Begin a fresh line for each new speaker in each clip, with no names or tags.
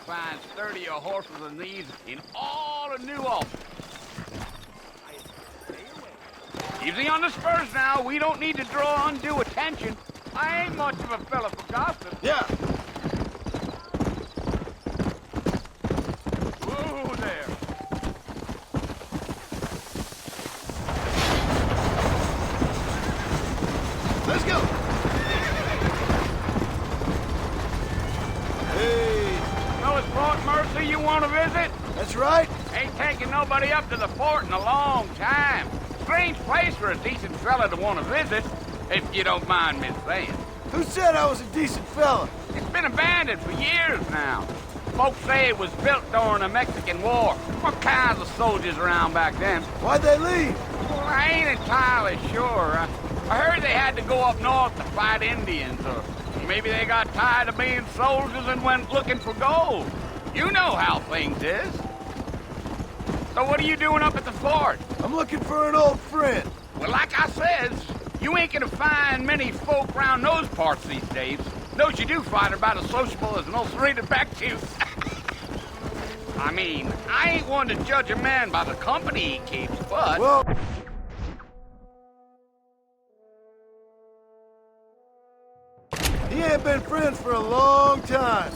find sturdier horses than these in all of New Ulm. Easy on the spurs now. We don't need to draw undue attention. I ain't much of a fella for gossip.
Yeah.
Whoa there.
Let's go. Hey.
So it's Fort Mercy you want to visit?
That's right.
Ain't taking nobody up to the fort in a long time. Strange place for a decent fella to want to visit, if you don't mind me saying.
Who said I was a decent fella?
It's been abandoned for years now. Folks say it was built during the Mexican War. What kinds of soldiers around back then?
Why'd they leave?
Well, I ain't entirely sure. I heard they had to go up north to fight Indians, or maybe they got tired of being soldiers and went looking for gold. You know how things is. So what are you doing up at the fort?
I'm looking for an old friend.
Well, like I says, you ain't gonna find many folk around those parts these days. Those you do find are about as sociable as an ulcerated back tooth. I mean, I ain't one to judge a man by the company he keeps, but...
Well... He ain't been friends for a long time.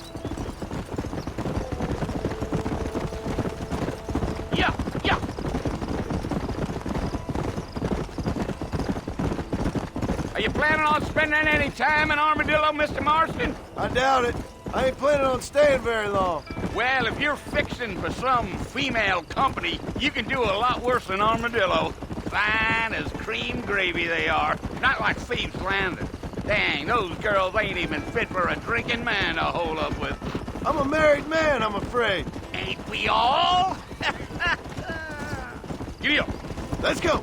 Yeah. Are you planning on spending any time in Armadillo, Mr. Marston?
I doubt it. I ain't planning on staying very long.
Well, if you're fixing for some female company, you can do a lot worse than Armadillo. Fine as cream gravy they are. Not like Thieves Landing. Dang, those girls ain't even fit for a drinking man to hole up with.
I'm a married man, I'm afraid.
Ain't we all? Giddy up.
Let's go.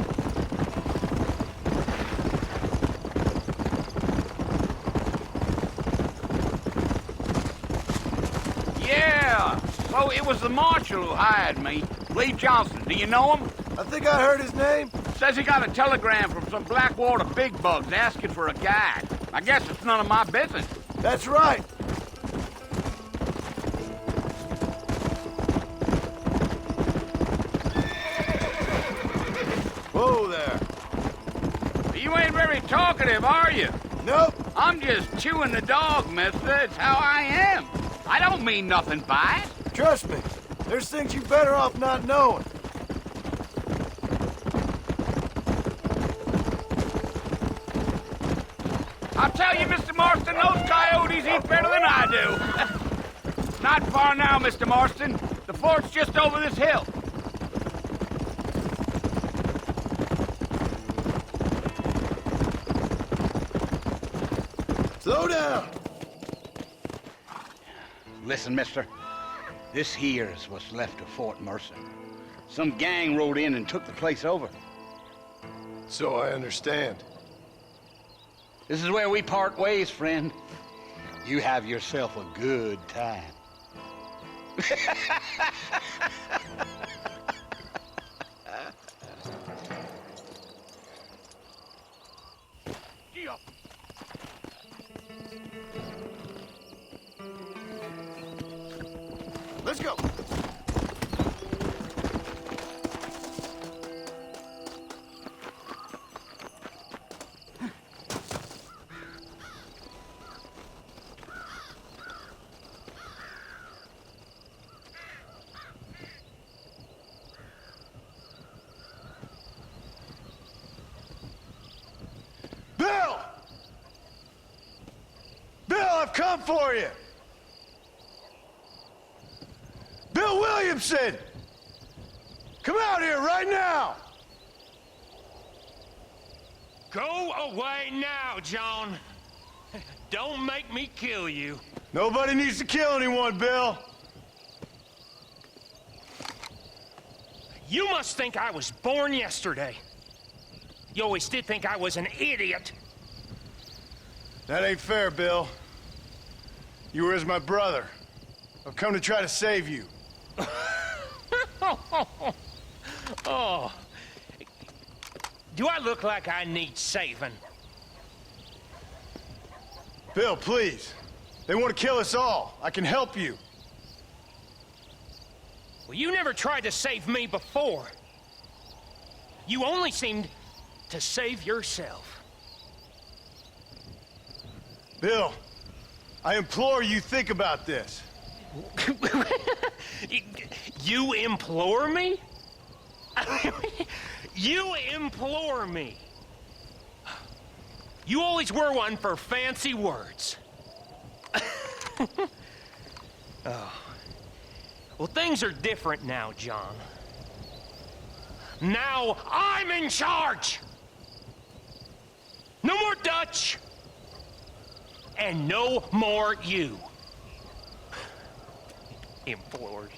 Yeah. So it was the marshal who hired me. Lee Johnson. Do you know him?
I think I heard his name.
Says he got a telegram from some Blackwater big bugs asking for a guide. I guess it's none of my business.
That's right. Whoa there.
You ain't very talkative, are you?
Nope.
I'm just chewing the dog, mister. It's how I am. I don't mean nothing by it.
Trust me. There's things you better off not knowing.
I'll tell you, Mr. Marston, those coyotes eat better than I do. Not far now, Mr. Marston. The fort's just over this hill.
Slow down.
Listen, mister. This here's what's left of Fort Mercy. Some gang rode in and took the place over.
So I understand.
This is where we part ways, friend. You have yourself a good time.
Let's go. Bill! Bill, I've come for you! Bill Williamson! Come out here right now!
Go away now, John. Don't make me kill you.
Nobody needs to kill anyone, Bill.
You must think I was born yesterday. You always did think I was an idiot.
That ain't fair, Bill. You were as my brother. I've come to try to save you.
Oh. Do I look like I need saving?
Bill, please. They want to kill us all. I can help you.
Well, you never tried to save me before. You only seemed to save yourself.
Bill, I implore you think about this.
You implore me? You implore me. You always were one for fancy words. Oh. Well, things are different now, John. Now I'm in charge! No more Dutch! And no more you. Implores.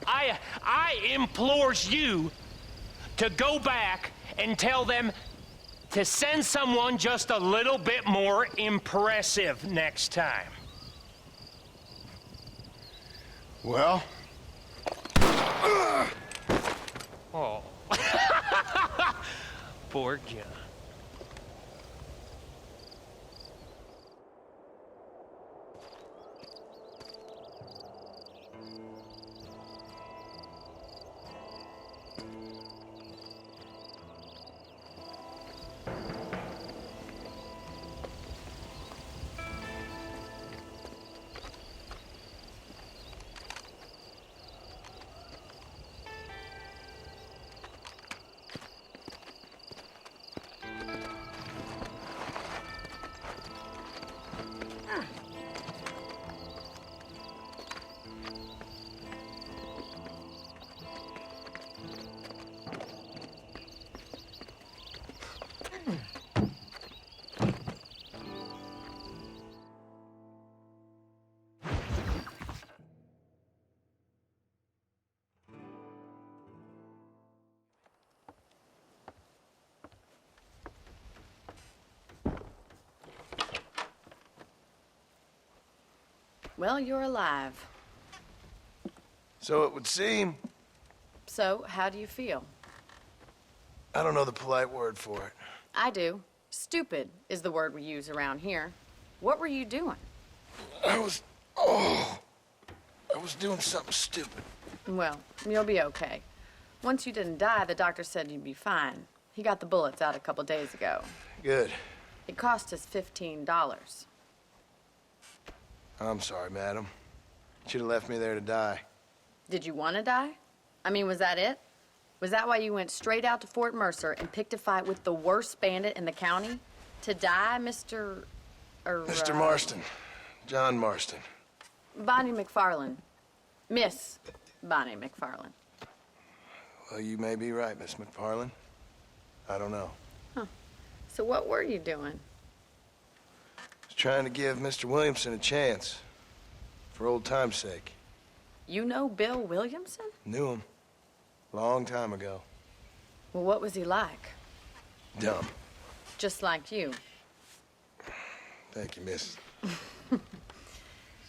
I implores you to go back and tell them to send someone just a little bit more impressive next time.
Well?
Oh. Poor John.
Well, you're alive.
So it would seem.
So, how do you feel?
I don't know the polite word for it.
I do. Stupid is the word we use around here. What were you doing?
I was doing something stupid.
Well, you'll be okay. Once you didn't die, the doctor said you'd be fine. He got the bullets out a couple days ago.
Good.
It cost us $15.
I'm sorry, madam. Should have left me there to die.
Did you want to die? I mean, was that it? Was that why you went straight out to Fort Mercer and picked a fight with the worst bandit in the county? To die, Mr.
Mr. Marston. John Marston.
Bonnie McFarland. Miss Bonnie McFarland.
Well, you may be right, Miss McFarland. I don't know.
Huh. So what were you doing?
I was trying to give Mr. Williamson a chance. For old time's sake.
You know Bill Williamson?
Knew him. Long time ago.
Well, what was he like?
Dumb.
Just like you.
Thank you, miss.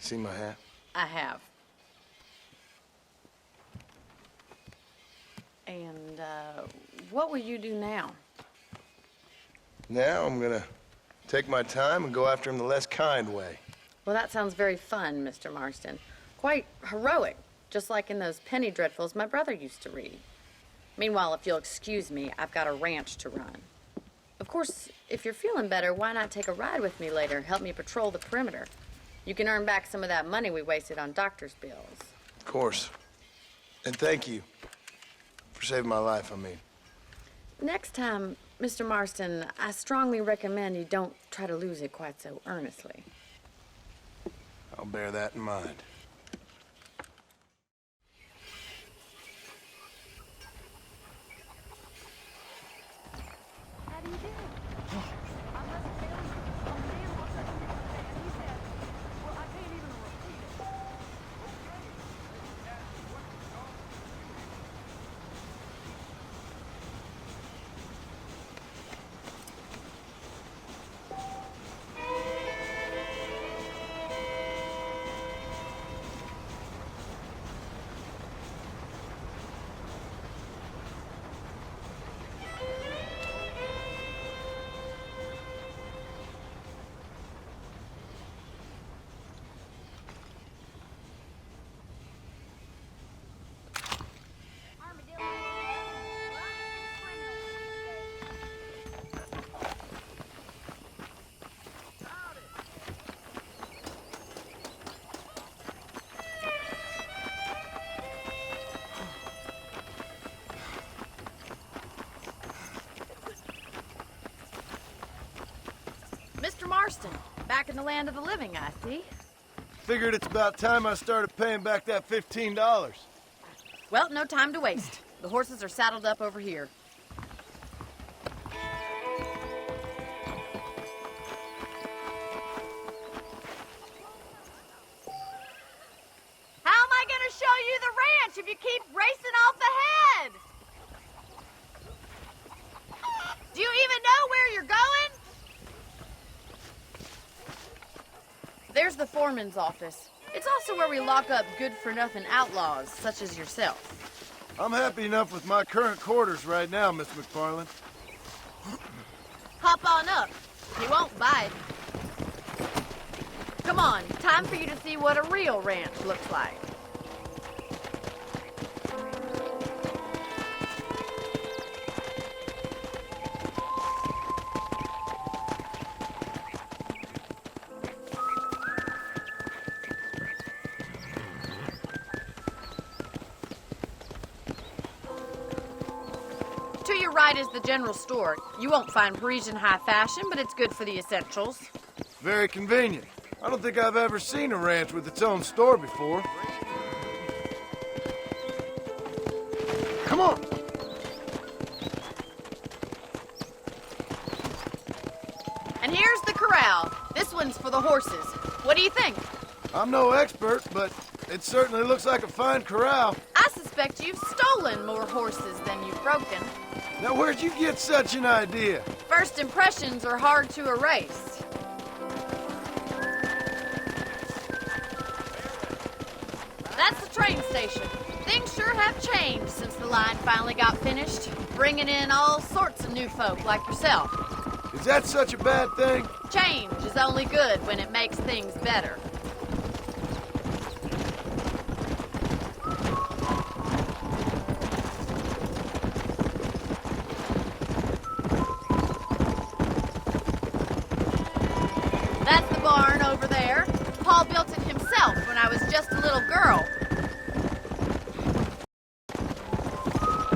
See my hat?
I have. And, what will you do now?
Now I'm gonna take my time and go after him the less kind way.
Well, that sounds very fun, Mr. Marston. Quite heroic, just like in those penny dreadfuls my brother used to read. Meanwhile, if you'll excuse me, I've got a ranch to run. Of course, if you're feeling better, why not take a ride with me later? Help me patrol the perimeter. You can earn back some of that money we wasted on doctor's bills.
Of course. And thank you for saving my life, I mean.
Next time, Mr. Marston, I strongly recommend you don't try to lose it quite so earnestly.
I'll bear that in mind.
How do you do? I must tell you, a man walked up to me today and he said, well, I can't even repeat it. Marston, back in the land of the living, I see.
Figured it's about time I started paying back that $15.
Well, no time to waste. The horses are saddled up over here. How am I gonna show you the ranch if you keep racing off ahead? Do you even know where you're going? There's the foreman's office. It's also where we lock up good-for-nothing outlaws, such as yourself.
I'm happy enough with my current quarters right now, Miss McFarland.
Hop on up. He won't bite. Come on, time for you to see what a real ranch looks like. To your right is the general store. You won't find Parisian high fashion, but it's good for the essentials.
Very convenient. I don't think I've ever seen a ranch with its own store before. Come on!
And here's the corral. This one's for the horses. What do you think?
I'm no expert, but it certainly looks like a fine corral.
I suspect you've stolen more horses than you've broken.
Now, where'd you get such an idea?
First impressions are hard to erase. That's the train station. Things sure have changed since the line finally got finished, bringing in all sorts of new folk like yourself.
Is that such a bad thing?
Change is only good when it makes things better. That's the barn over there. Paul built it himself when I was just a little girl.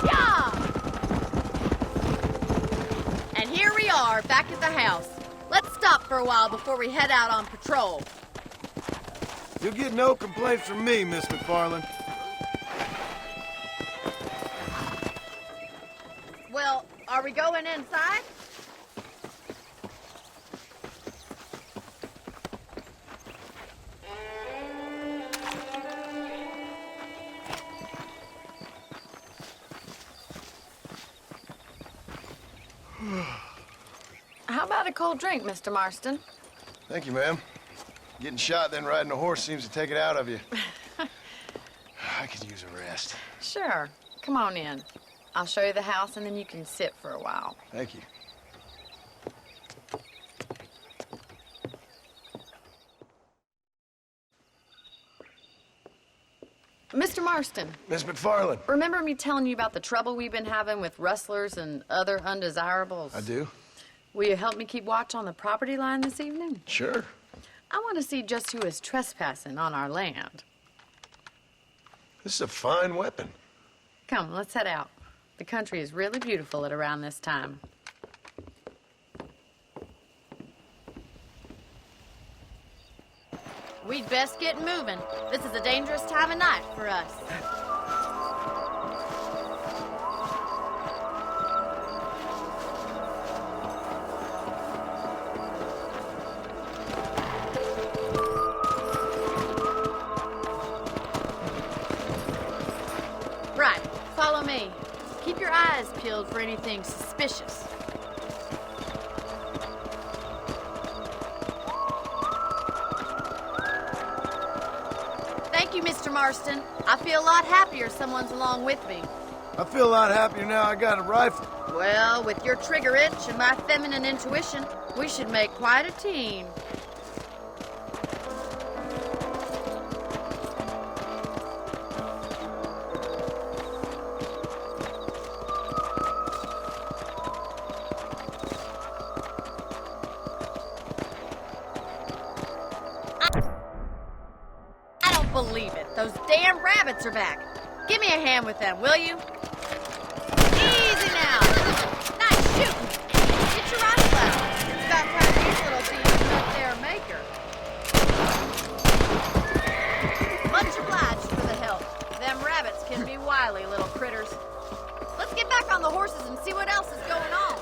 Yeah! And here we are, back at the house. Let's stop for a while before we head out on patrol.
You'll get no complaints from me, Miss McFarland.
Well, are we going inside? How about a cold drink, Mr. Marston?
Thank you, ma'am. Getting shot, then riding a horse seems to take it out of you. I could use a rest.
Sure. Come on in. I'll show you the house, and then you can sit for a while.
Thank you.
Mr. Marston,
Miss McFarland.
remember me telling you about the trouble we've been having with rustlers and other undesirables?
I do?
Will you help me keep watch on the property line this evening?
Sure.
I want to see just who is trespassing on our land.
This is a fine weapon.
Come, let's head out. The country is really beautiful at around this time. We'd best get moving. This is a dangerous time of night for us. Right, follow me. Keep your eyes peeled for anything suspicious. Thank you, Mr. Marston. I feel a lot happier someone's along with me.
I feel a lot happier now I got a rifle.
Well, with your trigger itch and my feminine intuition, we should make quite a team. I don't believe it. Those damn rabbits are back. Give me a hand with them, will you? Easy now. Nice shooting. Get your rifle out. It's got quite a few little thieves. wily little critters. Let's get back on the horses and see what else is going on.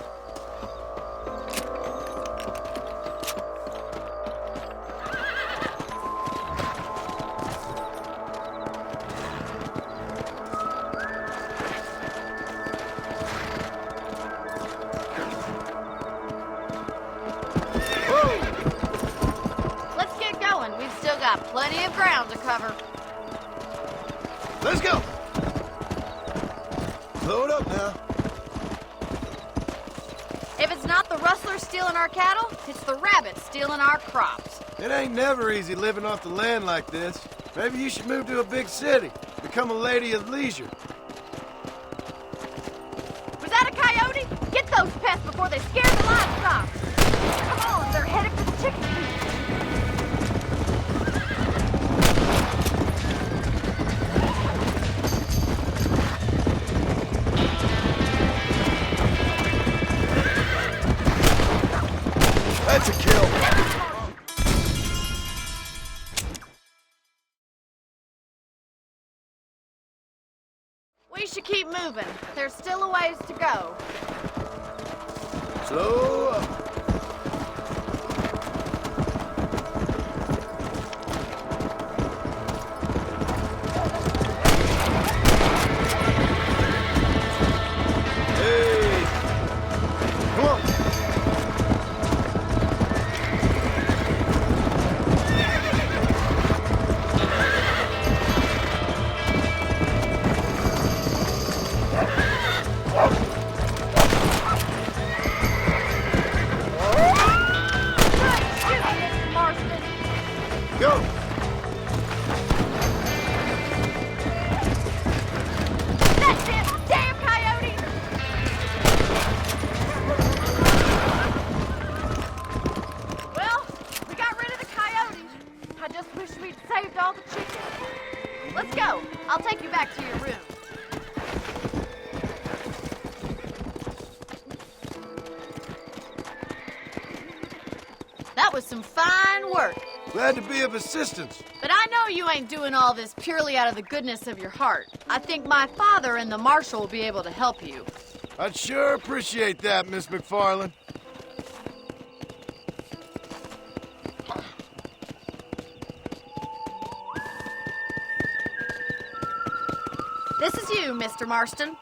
Let's get going. We've still got plenty of ground to cover.
Let's go! Load up now.
If it's not the rustlers stealing our cattle, it's the rabbits stealing our crops.
It ain't never easy living off the land like this. Maybe you should move to a big city. Become a lady of leisure.
Was that a coyote? Get those pests before they scare the livestock. Come on, they're headed for the chicken coop.
That's a kill.
We should keep moving. There's still a ways to go.
Slow up. Hey! Come on! Go!
That's it! Damn coyote! Well, we got rid of the coyotes. I just wish we'd saved all the chickens. Let's go. I'll take you back to your room. That was some fine work.
Glad to be of assistance.
But I know you ain't doing all this purely out of the goodness of your heart. I think my father and the marshal will be able to help you.
I'd sure appreciate that, Miss McFarland.
This is you, Mr. Marston.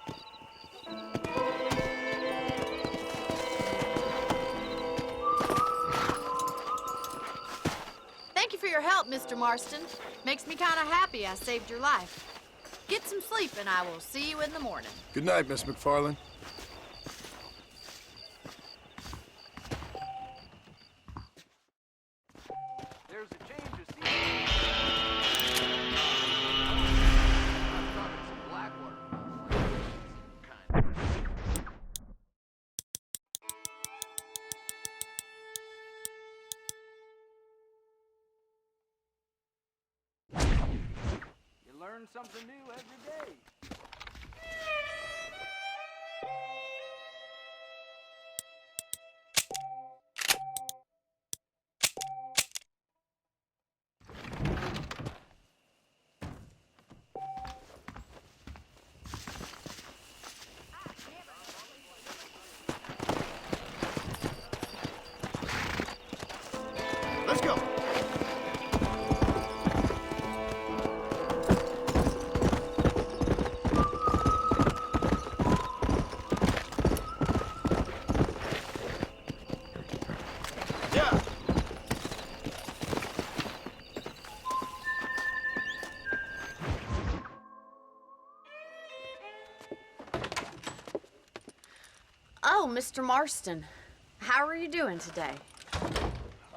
Thank you for your help, Mr. Marston. Makes me kind of happy I saved your life. Get some sleep and I will see you in the morning.
Good night, Miss McFarland.
There's a change of scene. I'm talking some Blackwater. Kind of. You learn something new every day.
Let's go! Yeah!
Oh, Mr. Marston. How are you doing today?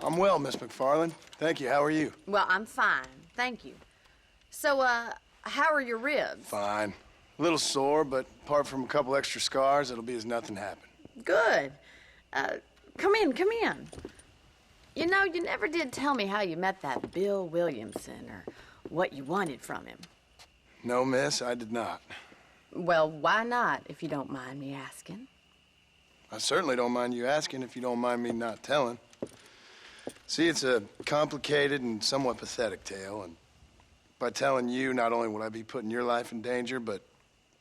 I'm well, Miss McFarland. Thank you. How are you?
Well, I'm fine. Thank you. So, how are your ribs?
Fine. A little sore, but apart from a couple extra scars, it'll be as nothing happened.
Good. Come in, come in. You know, you never did tell me how you met that Bill Williamson or what you wanted from him.
No, miss, I did not.
Well, why not, if you don't mind me asking?
I certainly don't mind you asking if you don't mind me not telling. See, it's a complicated and somewhat pathetic tale, and by telling you, not only would I be putting your life in danger, but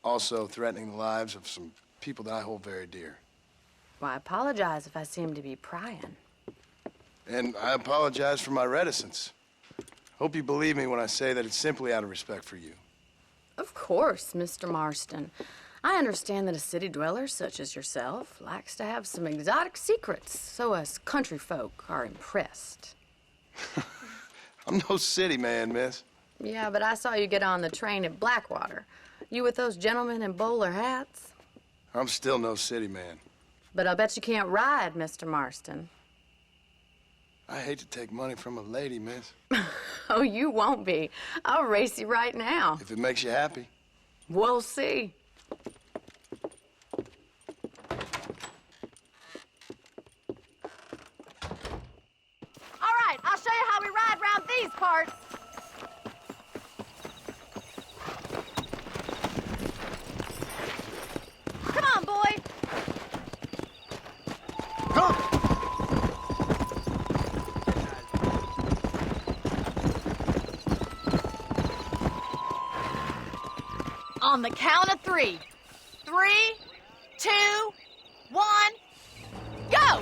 also threatening the lives of some people that I hold very dear.
Well, I apologize if I seem to be prying.
And I apologize for my reticence. Hope you believe me when I say that it's simply out of respect for you.
Of course, Mr. Marston. I understand that a city dweller such as yourself likes to have some exotic secrets, so us country folk are impressed.
I'm no city man, miss.
Yeah, but I saw you get on the train at Blackwater. You with those gentlemen in bowler hats?
I'm still no city man.
But I'll bet you can't ride, Mr. Marston.
I hate to take money from a lady, miss.
Oh, you won't be. I'll race you right now.
If it makes you happy.
We'll see. All right, I'll show you how we ride round these parts. Come on, boy.
Come!
On the count of 3. 3, 2, 1, go!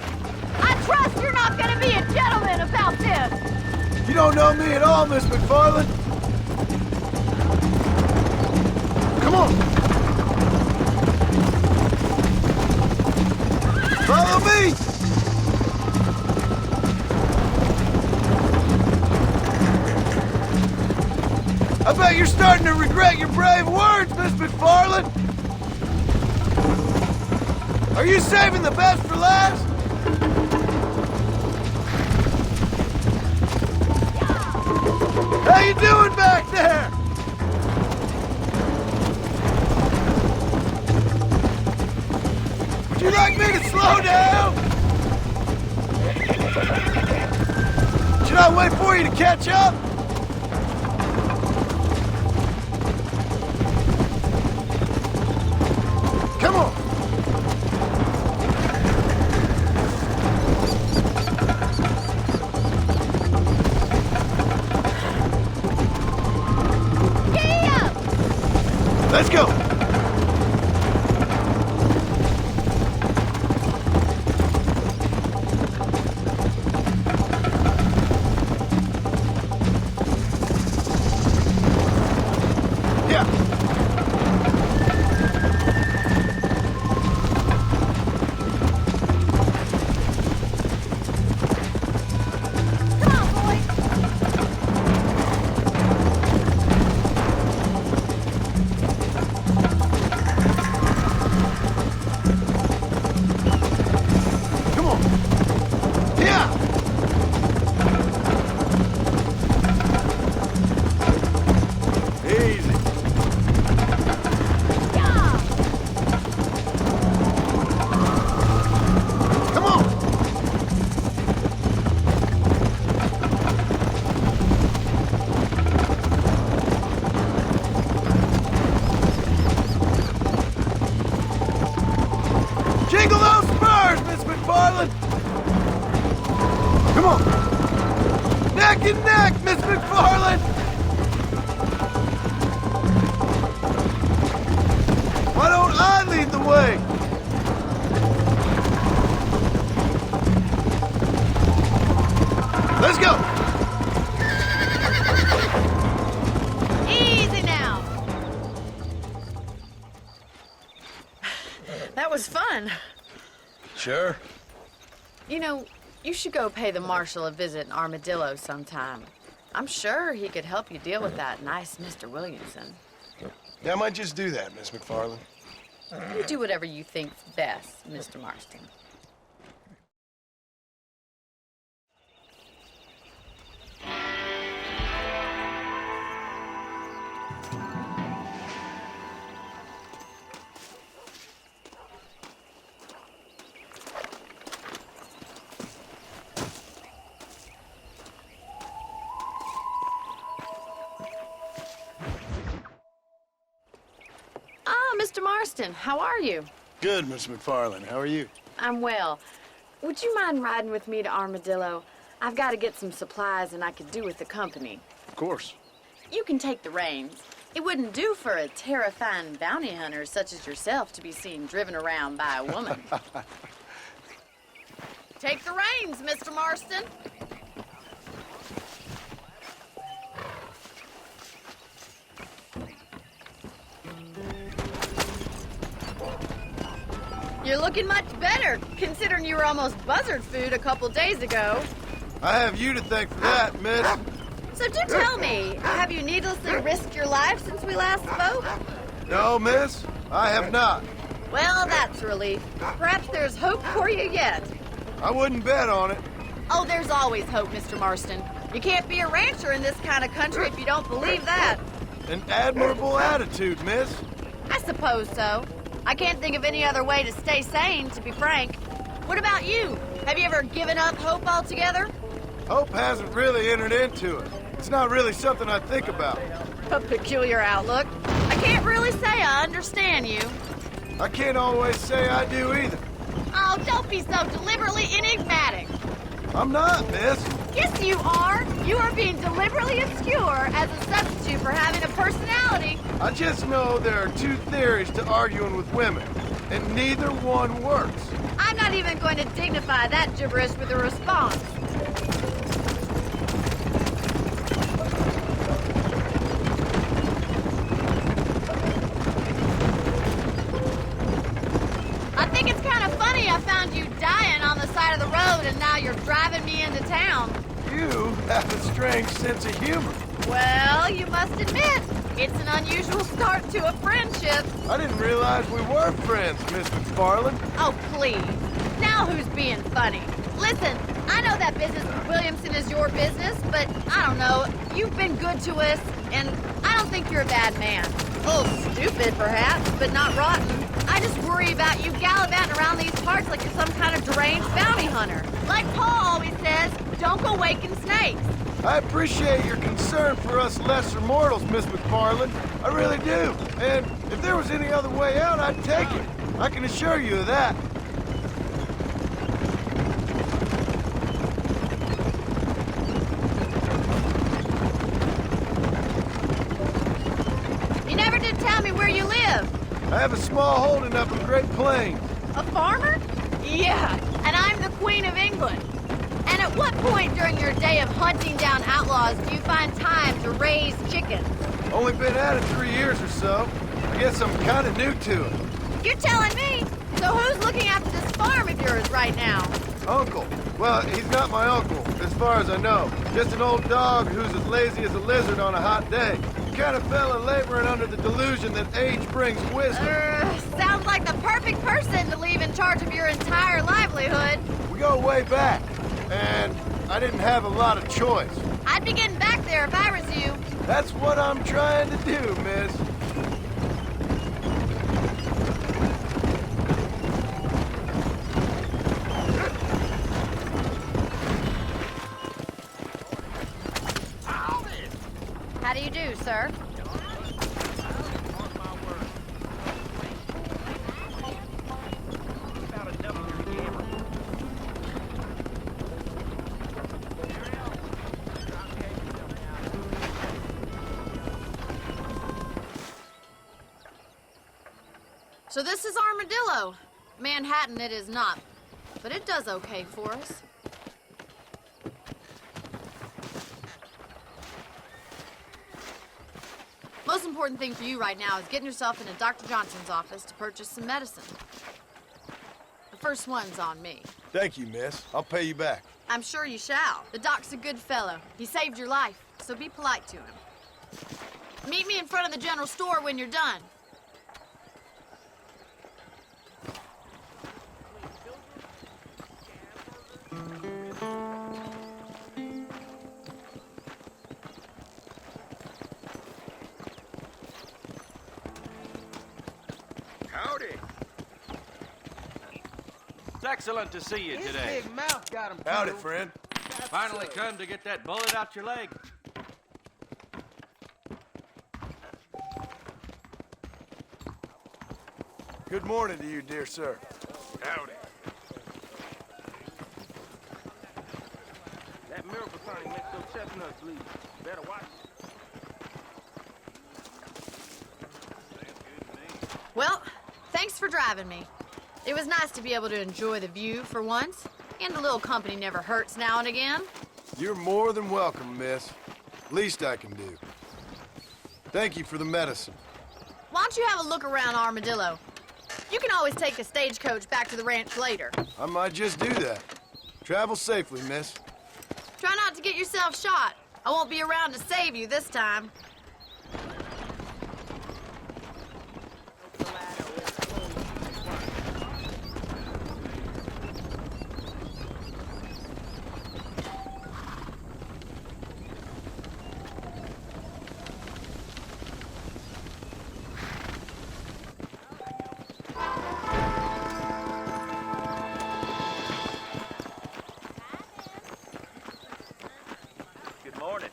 I trust you're not gonna be a gentleman about this.
You don't know me at all, Miss McFarland. Come on! Follow me! I bet you're starting to regret your brave words, Miss McFarland! Are you saving the best for last? How you doing back there? Would you like me to slow down? Should I wait for you to catch up? Come on. Let's go! Yeah!
Come on, boy.
Come on! Yeah! Easy. Come on! Jiggle those spurs, Miss McFarland! Come on! Neck and neck, Miss McFarland! Why don't I lead the way? Let's go!
Easy now. That was fun.
Sure.
You know, you should go pay the marshal a visit in Armadillo sometime. I'm sure he could help you deal with that nice Mr. Williamson.
Yeah, I might just do that, Miss McFarland.
You do whatever you think's best, Mr. Marston. Mr. Marston, how are you?
Good, Miss McFarland. How are you?
I'm well. Would you mind riding with me to Armadillo? I've got to get some supplies and I could do with the company.
Of course.
You can take the reins. It wouldn't do for a terrifying bounty hunter such as yourself to be seen driven around by a woman. Take the reins, Mr. Marston. You're looking much better, considering you were almost buzzard food a couple days ago.
I have you to thank for that, miss.
So do tell me, have you needlessly risked your life since we last spoke?
No, miss, I have not.
Well, that's a relief. Perhaps there's hope for you yet.
I wouldn't bet on it.
Oh, there's always hope, Mr. Marston. You can't be a rancher in this kind of country if you don't believe that.
An admirable attitude, miss.
I suppose so. I can't think of any other way to stay sane, to be frank. What about you? Have you ever given up hope altogether?
Hope hasn't really entered into it. It's not really something I think about.
A peculiar outlook. I can't really say I understand you.
I can't always say I do either.
Oh, don't be so deliberately enigmatic.
I'm not, miss.
Yes, you are. You are being deliberately obscure as a substitute for having a personality.
I just know there are two theories to arguing with women, and neither one works.
I'm not even going to dignify that gibberish with a response. I think it's kind of funny I found you dying on the side of the road and now you're driving me into town.
You have a strange sense of humor.
Well, you must admit, it's an unusual start to a friendship.
I didn't realize we were friends, Miss McFarland.
Oh, please. Now who's being funny? Listen, I know that business with Williamson is your business, but I don't know. You've been good to us, and I don't think you're a bad man. A little stupid, perhaps, but not rotten. I just worry about you gallivanting around these parts like you're some kind of deranged bounty hunter. Like Paul always says, don't go waking snakes.
I appreciate your concern for us lesser mortals, Miss McFarland. I really do. And if there was any other way out, I'd take it. I can assure you of that.
You never did tell me where you live.
I have a small holding up in Great Plains.
A farmer? Yeah, and I'm the Queen of England. And at what point during your day of hunting down outlaws do you find time to raise chickens?
Only been at it 3 years or so. I guess I'm kind of new to it.
You're telling me? So who's looking after this farm of yours right now?
Uncle. Well, he's not my uncle, as far as I know. Just an old dog who's as lazy as a lizard on a hot day. The kind of fella laboring under the delusion that age brings wisdom.
Sounds like the perfect person to leave in charge of your entire livelihood.
We go way back, and I didn't have a lot of choice.
I'd be getting back there if I was you.
That's what I'm trying to do, miss.
How do you do, sir? So this is Armadillo. Manhattan it is not, but it does okay for us. Most important thing for you right now is getting yourself into Dr. Johnson's office to purchase some medicine. The first one's on me.
Thank you, miss. I'll pay you back.
I'm sure you shall. The doc's a good fellow. He saved your life, so be polite to him. Meet me in front of the general store when you're done.
Howdy. It's excellent to see you today.
His big mouth got him.
Howdy,
fooled.
friend.
Finally come to get that bullet out your leg.
Good morning to you, dear sir.
Howdy.
That miracle thing makes those chestnuts bleed. Better watch.
having me. It was nice to be able to enjoy the view for once, and a little company never hurts now and again.
You're more than welcome, miss. Least I can do. Thank you for the medicine.
Why don't you have a look around Armadillo? You can always take the stagecoach back to the ranch later.
I might just do that. Travel safely, miss.
Try not to get yourself shot. I won't be around to save you this time.
Good morning.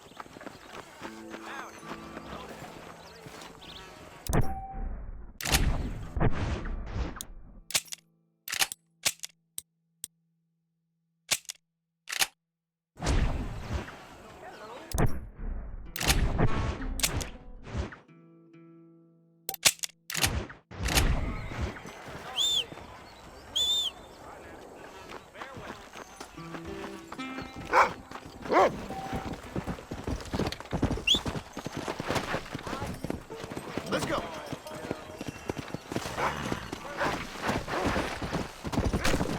Let's go.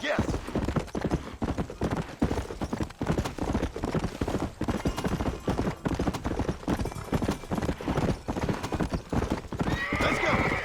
Yes. Let's go.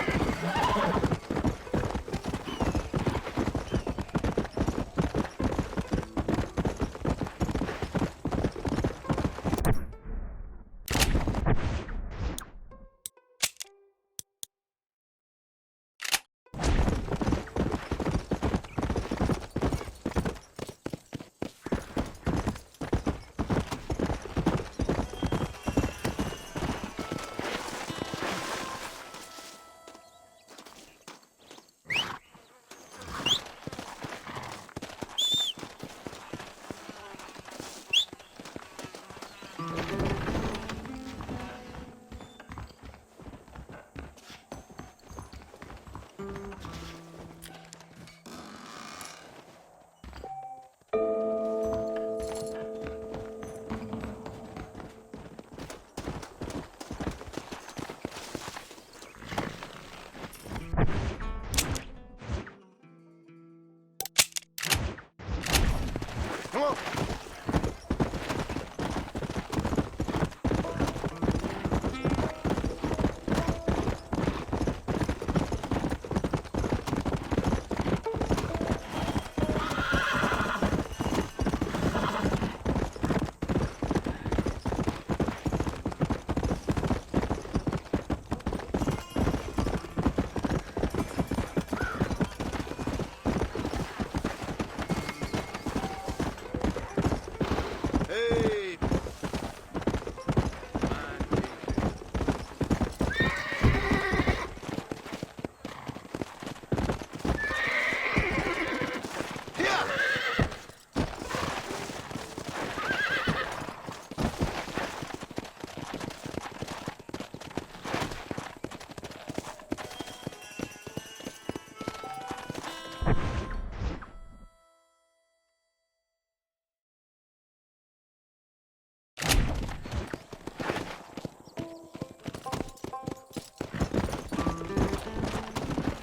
Come on. Hey. Yeah.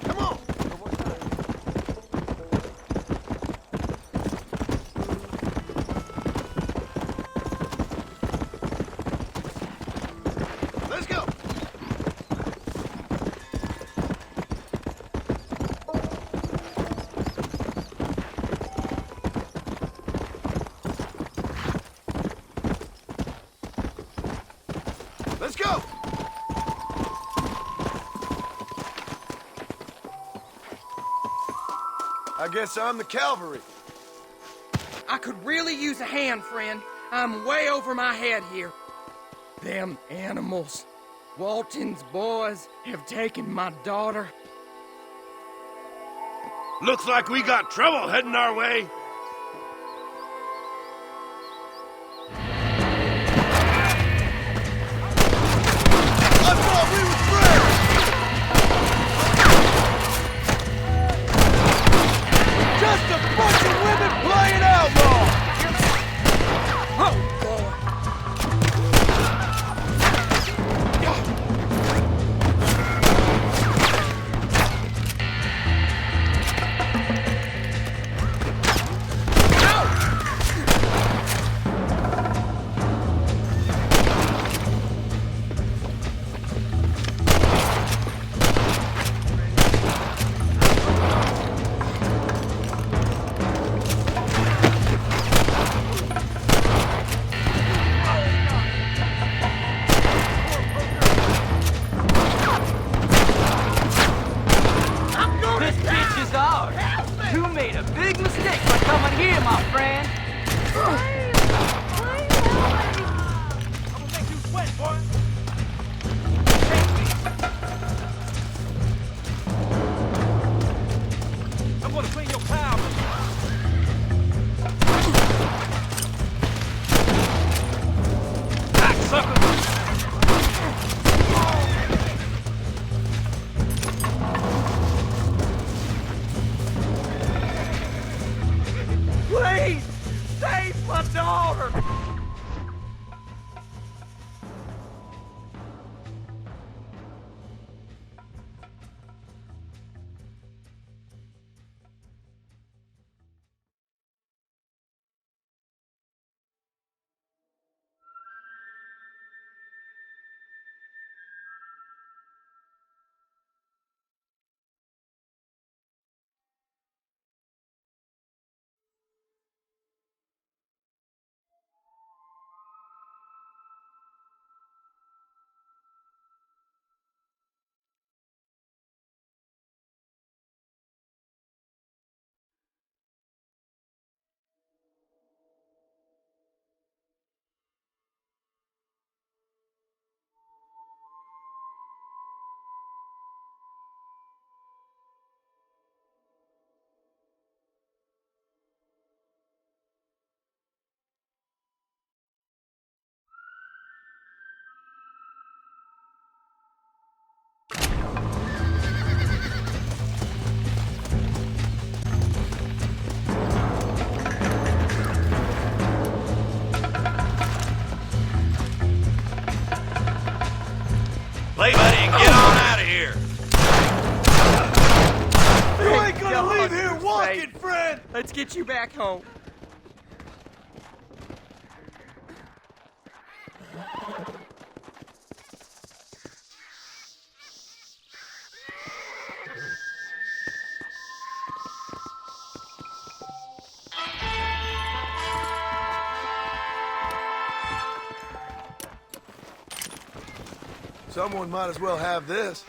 Come on. Let's go. Let's go. I guess I'm the cavalry.
I could really use a hand, friend. I'm way over my head here. Them animals. Walton's boys have taken my daughter.
Looks like we got trouble heading our way.
I thought we was friends!
This bitch is ours. You made a big mistake by coming here, my friend.
I'm gonna make you sweat, boy. I'm gonna clean your pile. Back, sucker!
Please, save my daughter!
Play, buddy, and get on out of here.
You ain't gonna
God,
leave here
you're
walking,
safe.
friend!
Let's get you back home.
Someone might as well have this.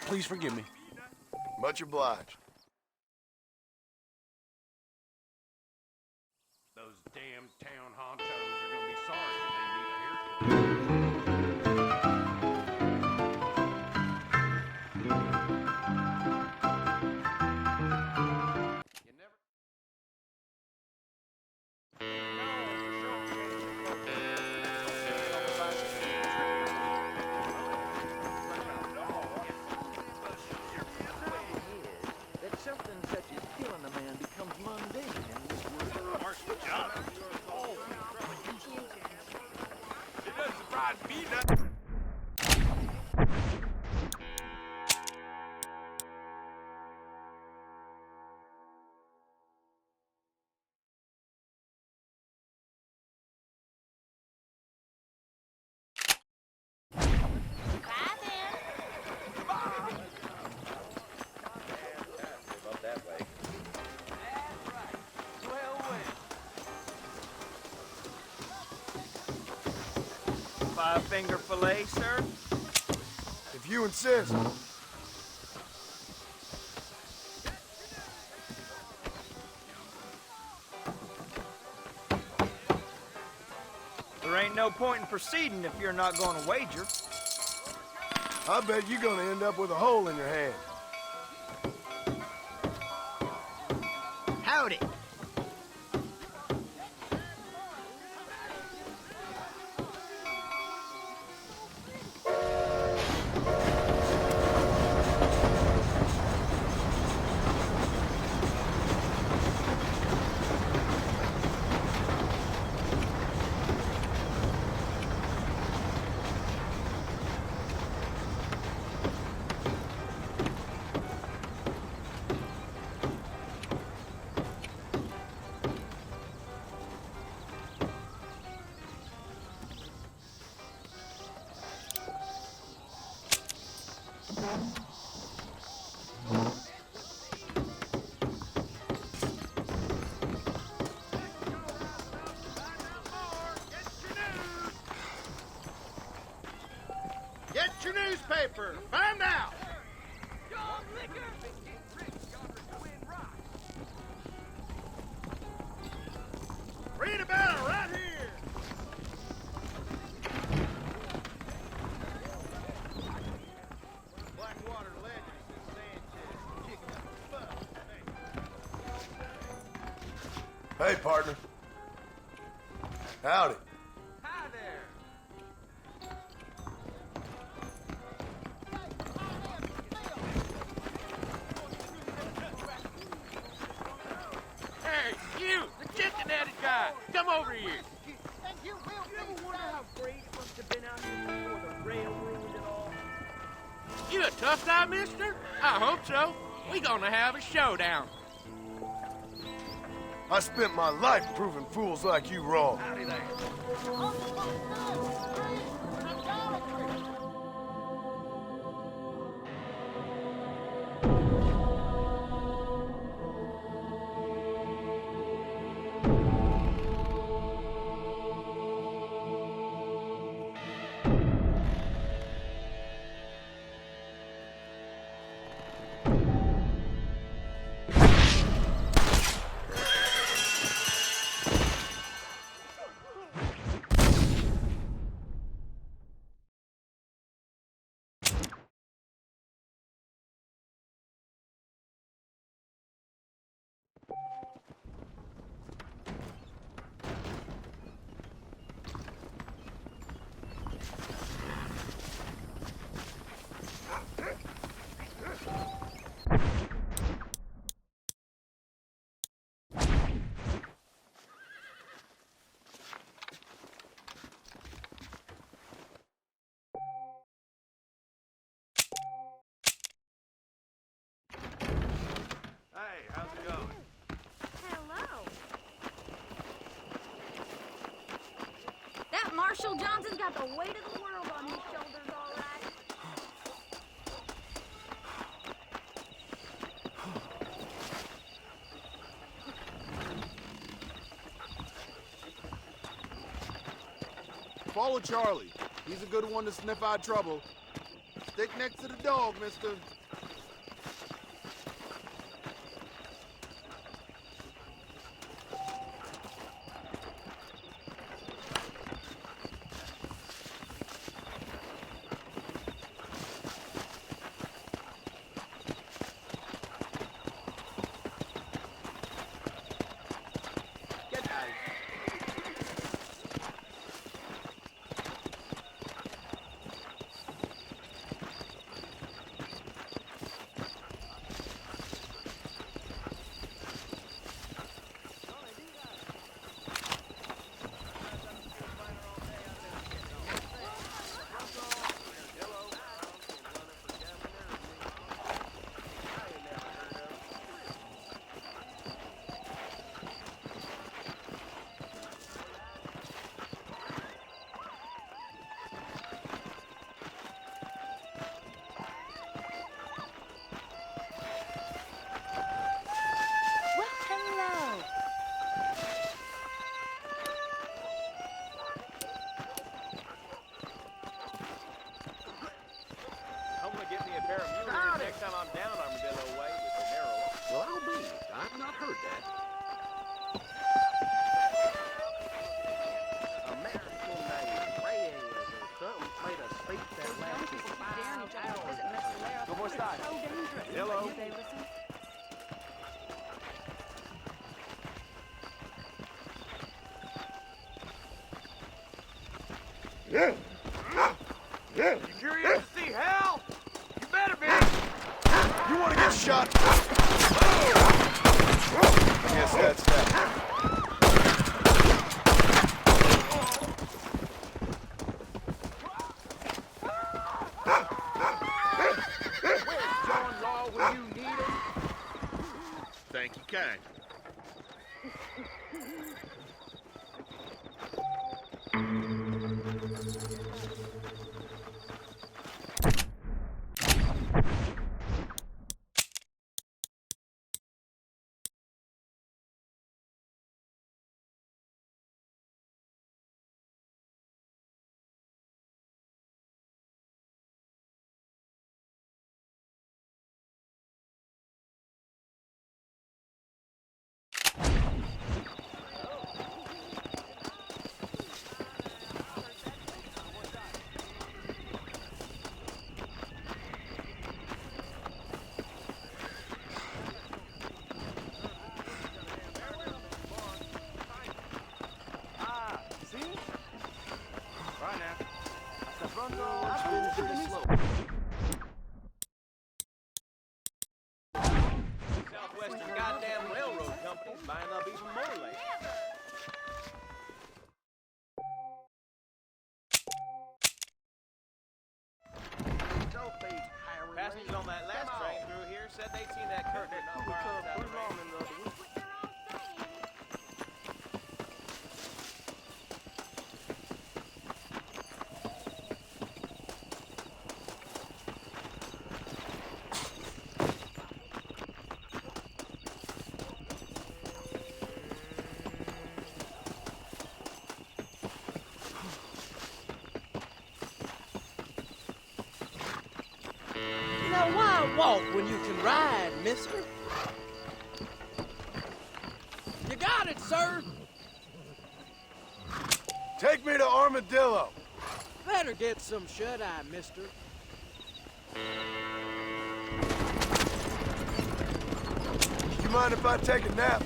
Please forgive me.
Much obliged.
Those damn town honchos are gonna be sorry when they need a haircut. You never...
That something such as killing a man becomes mundane in this world.
Marshal Johnson.
It doesn't surprise me none.
Five-finger fillet, sir?
If you insist.
There ain't no point in proceeding if you're not going to wager.
I bet you're gonna end up with a hole in your hand.
Howdy.
Get your newspaper! Find out! Read about it right here! Blackwater legends and Sanchez kicking up the butt. Hey, partner. Howdy.
Hi there.
Hey, you, the chicken-headed guy, come over here.
You ever wonder how great it must have been out here before the railroad and all?
You a tough guy, mister? I hope so. We gonna have a showdown.
I spent my life proving fools like you wrong.
Howdy there.
Hey, how's it going?
Hello. That Marshal Johnson's got the weight of the world on his shoulders, all right.
Follow Charlie. He's a good one to sniff out trouble. Stick next to the dog, mister. Hello. You curious to see hell? You better be. You want to get shot? I guess that's that.
Where's John Law when you need him?
Thank you, kind.
Southwestern goddamn railroad company's buying up even more land. Passengers on that last train through here said they'd seen that curtain not far outside the rain.
Now why walk when you can ride, mister? You got it, sir.
Take me to Armadillo.
Better get some shut-eye, mister.
You mind if I take a nap?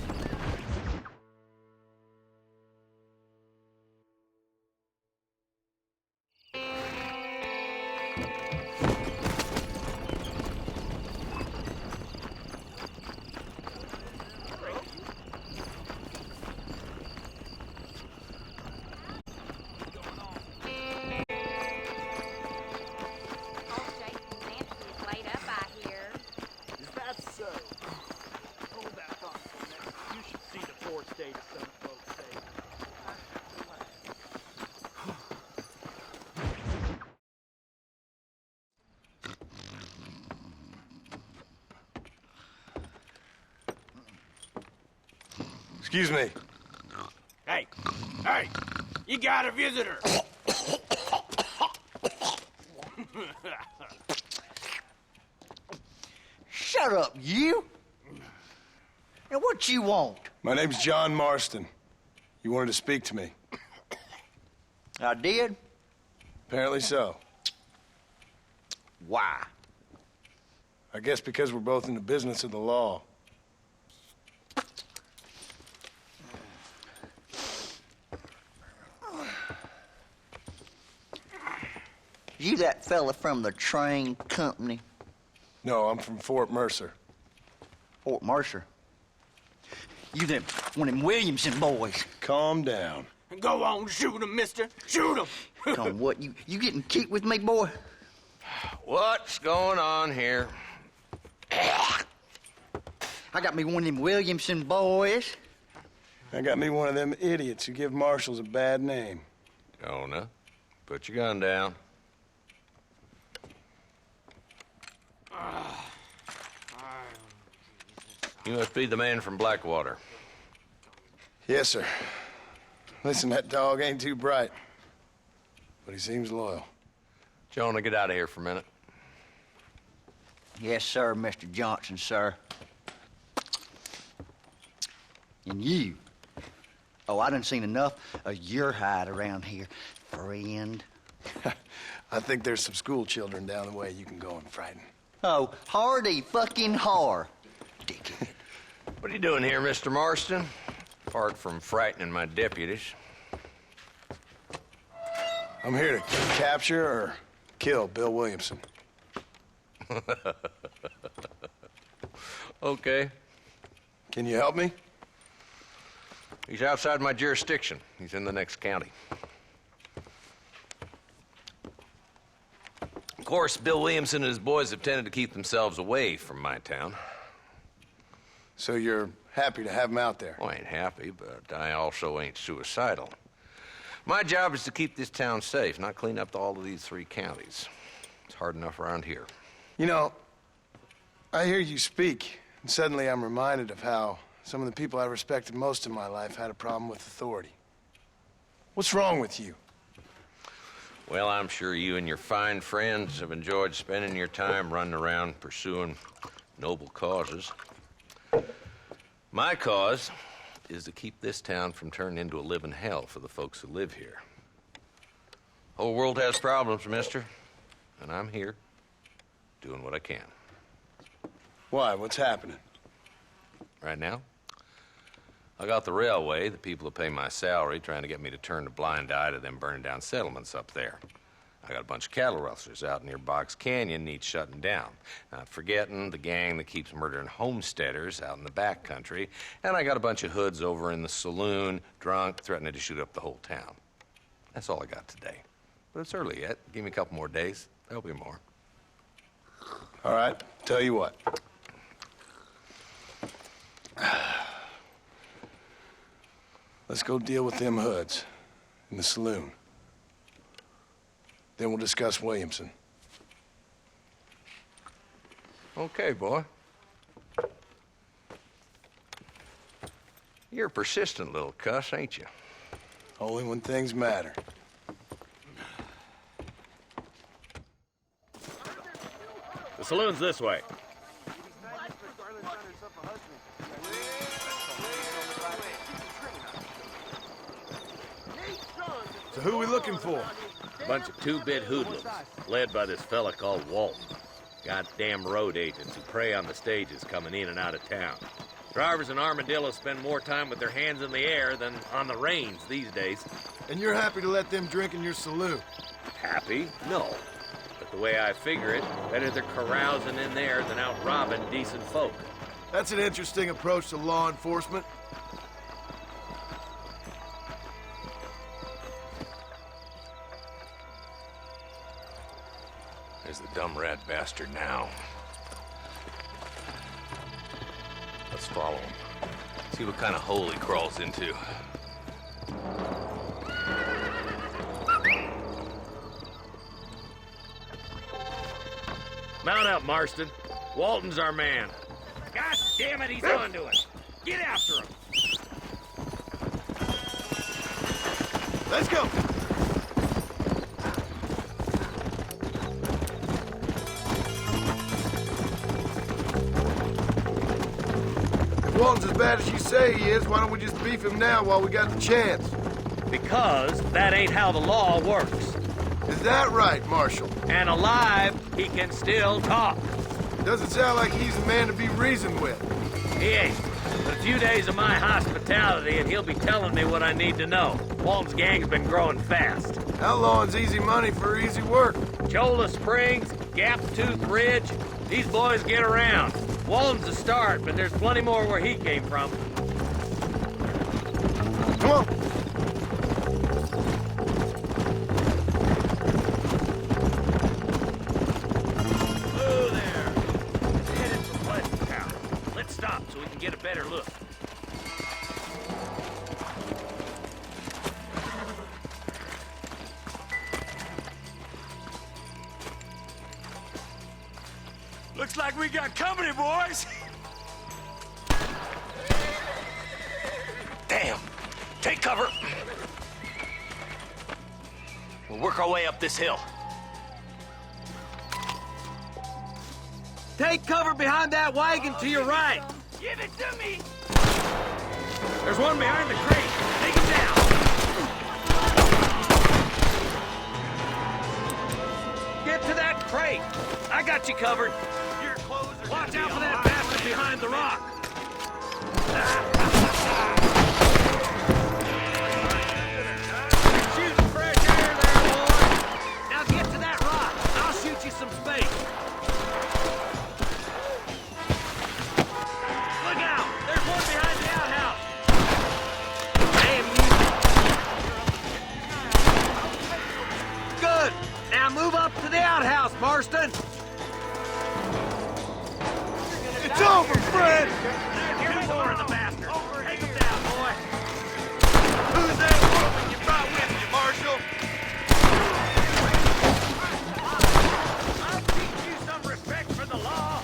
Is that so? Hold that thought for a minute. You should see the poor state of some folks' state.
Excuse me.
Hey, you got a visitor.
Shut up, you! And what you want?
My name's John Marston. You wanted to speak to me.
I did?
Apparently so.
Why?
I guess because we're both in the business of the law.
You that fella from the train company?
No, I'm from Fort Mercer.
Fort Mercer? You them, one of them Williamson boys.
Calm down.
Go on, shoot him, mister. Shoot him.
Come on, what, you getting kicked with me, boy?
What's going on here?
I got me one of them Williamson boys.
I got me one of them idiots who give marshals a bad name.
Jonah, put your gun down. You must be the man from Blackwater.
Yes, sir. Listen, that dog ain't too bright, but he seems loyal.
Jonah, get out of here for a minute.
Yes, sir, Mr. Johnson, sir. And you. Oh, I done seen enough of your hide around here, friend.
I think there's some school children down the way you can go and frighten.
Oh, hardy fucking har. Dickhead.
What are you doing here, Mr. Marston? Apart from frightening my deputies.
I'm here to capture or kill Bill Williamson.
Okay.
Can you help me?
He's outside my jurisdiction. He's in the next county. Of course, Bill Williamson and his boys have tended to keep themselves away from my town.
So you're happy to have him out there?
Well, I ain't happy, but I also ain't suicidal. My job is to keep this town safe, not clean up all of these 3 counties. It's hard enough around here.
You know, I hear you speak, and suddenly I'm reminded of how some of the people I respected most in my life had a problem with authority. What's wrong with you?
Well, I'm sure you and your fine friends have enjoyed spending your time running around pursuing noble causes. My cause is to keep this town from turning into a living hell for the folks who live here. Whole world has problems, mister, and I'm here doing what I can.
Why? What's happening?
Right now, I got the railway, the people who pay my salary, trying to get me to turn a blind eye to them burning down settlements up there. I got a bunch of cattle rustlers out near Box Canyon needs shutting down. Not forgetting the gang that keeps murdering homesteaders out in the back country. And I got a bunch of hoods over in the saloon, drunk, threatening to shoot up the whole town. That's all I got today. But it's early yet. Give me a couple more days. There'll be more.
All right, tell you what. Let's go deal with them hoods in the saloon. Then we'll discuss Williamson.
Okay, boy. You're a persistent little cuss, ain't you?
Only when things matter.
The saloon's this way.
So who are we looking for?
Bunch of two-bit hoodlums, led by this fella called Walton. Goddamn road agents who prey on the stages coming in and out of town. Drivers in Armadillo spend more time with their hands in the air than on the reins these days.
And you're happy to let them drink in your saloon?
Happy? No. But the way I figure it, better they're carousing in there than out robbing decent folk.
That's an interesting approach to law enforcement.
There's the dumb rat bastard now. Let's follow him. See what kind of hole he crawls into.
Mount up, Marston. Walton's our man. God damn it, he's on to us. Get after him.
Let's go. If Walton's as bad as you say he is, why don't we just beef him now while we got the chance?
Because that ain't how the law works.
Is that right, Marshal?
And alive, he can still talk.
Doesn't sound like he's a man to be reasoned with.
He ain't. But a few days of my hospitality and he'll be telling me what I need to know. Walton's gang's been growing fast.
Outlawing's easy money for easy work.
Cholla Springs, Gap Tooth Ridge, these boys get around. Walton's a start, but there's plenty more where he came from.
Come on.
Hello there. We're headed for Pleasant Town. Let's stop so we can get a better look.
Looks like we got company, boys.
Damn! Take cover! We'll work our way up this hill.
Take cover behind that wagon to your right.
Give it to me!
There's one behind the crate. Take him down. Get to that crate. I got you covered.
Watch out for that bastard behind the rock! Shooting fresh air there, boy! Now get to that rock. I'll shoot you some space. Look out! There's one behind the outhouse! Damn you! Good! Now move up to the outhouse, Marston!
It's over, Fred!
There's two more of the bastards! Take them down, boy!
Who's that woman you brought with you, Marshal?
I'll teach you some respect for the law!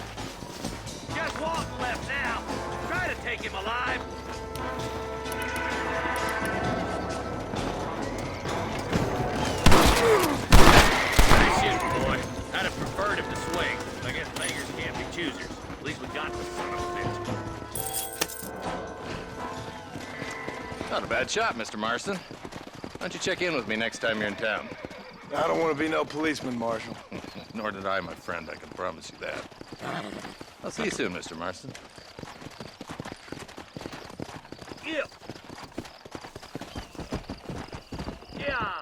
Just walk left now. Try to take him alive. Nice shooting, boy. I'd have preferred him to swing. I guess beggars can't be choosers. At least we got the son of a bitch.
Not a bad shot, Mr. Marston. Why don't you check in with me next time you're in town?
I don't want to be no policeman, Marshal.
Nor did I, my friend. I can promise you that. I'll see you soon, Mr. Marston.
Yeah. Yeah.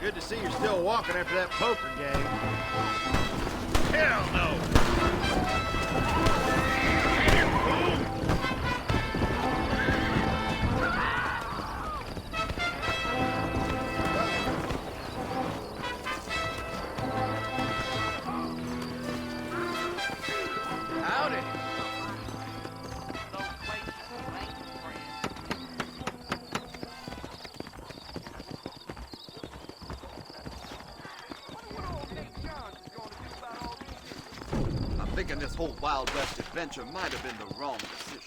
Good to see you're still walking after that poker game.
Hell no!
Howdy.
I'm thinking this whole Wild West adventure might have been the wrong decision.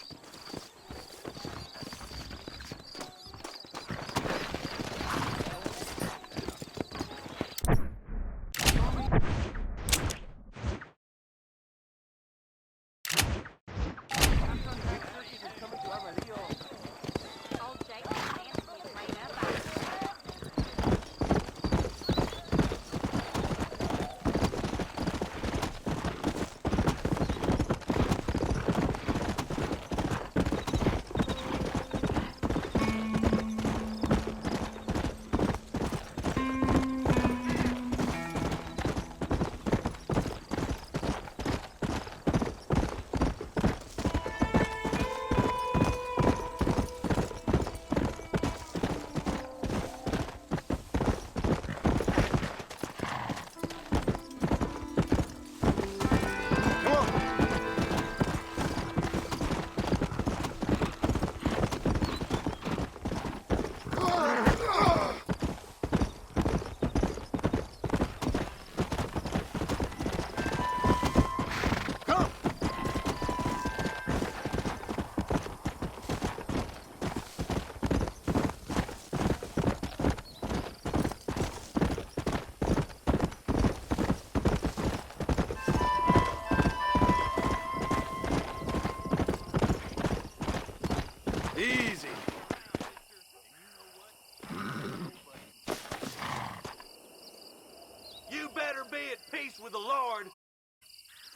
the Lord,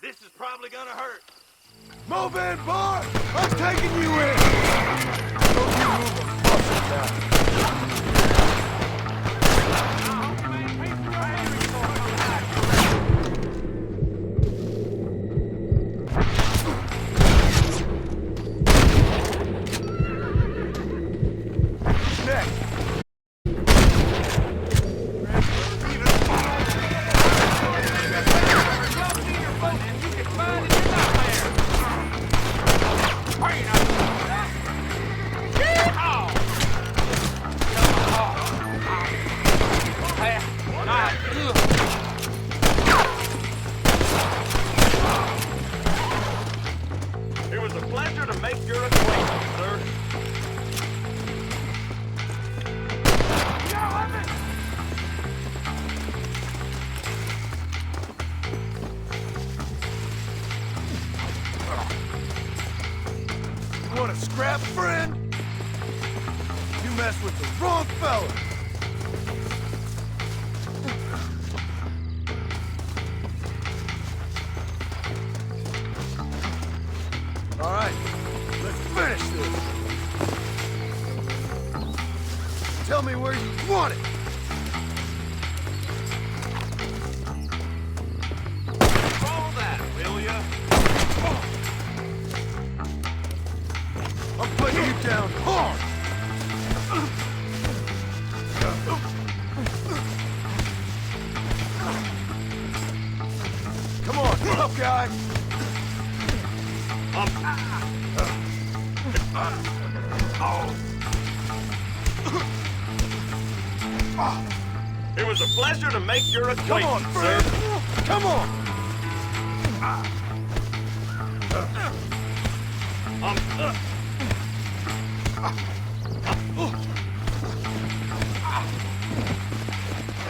this is probably gonna hurt.
Move in, boy! I'm taking you in! Don't you move a muscle now.
It was a pleasure to make your acquaintance, sir.
You want a scrap, friend? You mess with the wrong fella. All right, let's finish this. Tell me where you want it.
Roll that, will ya?
I'm putting you down hard. Come on, tough guy.
It was a pleasure to make your
Come
acquaintance,
on, friend.
sir.
Come on.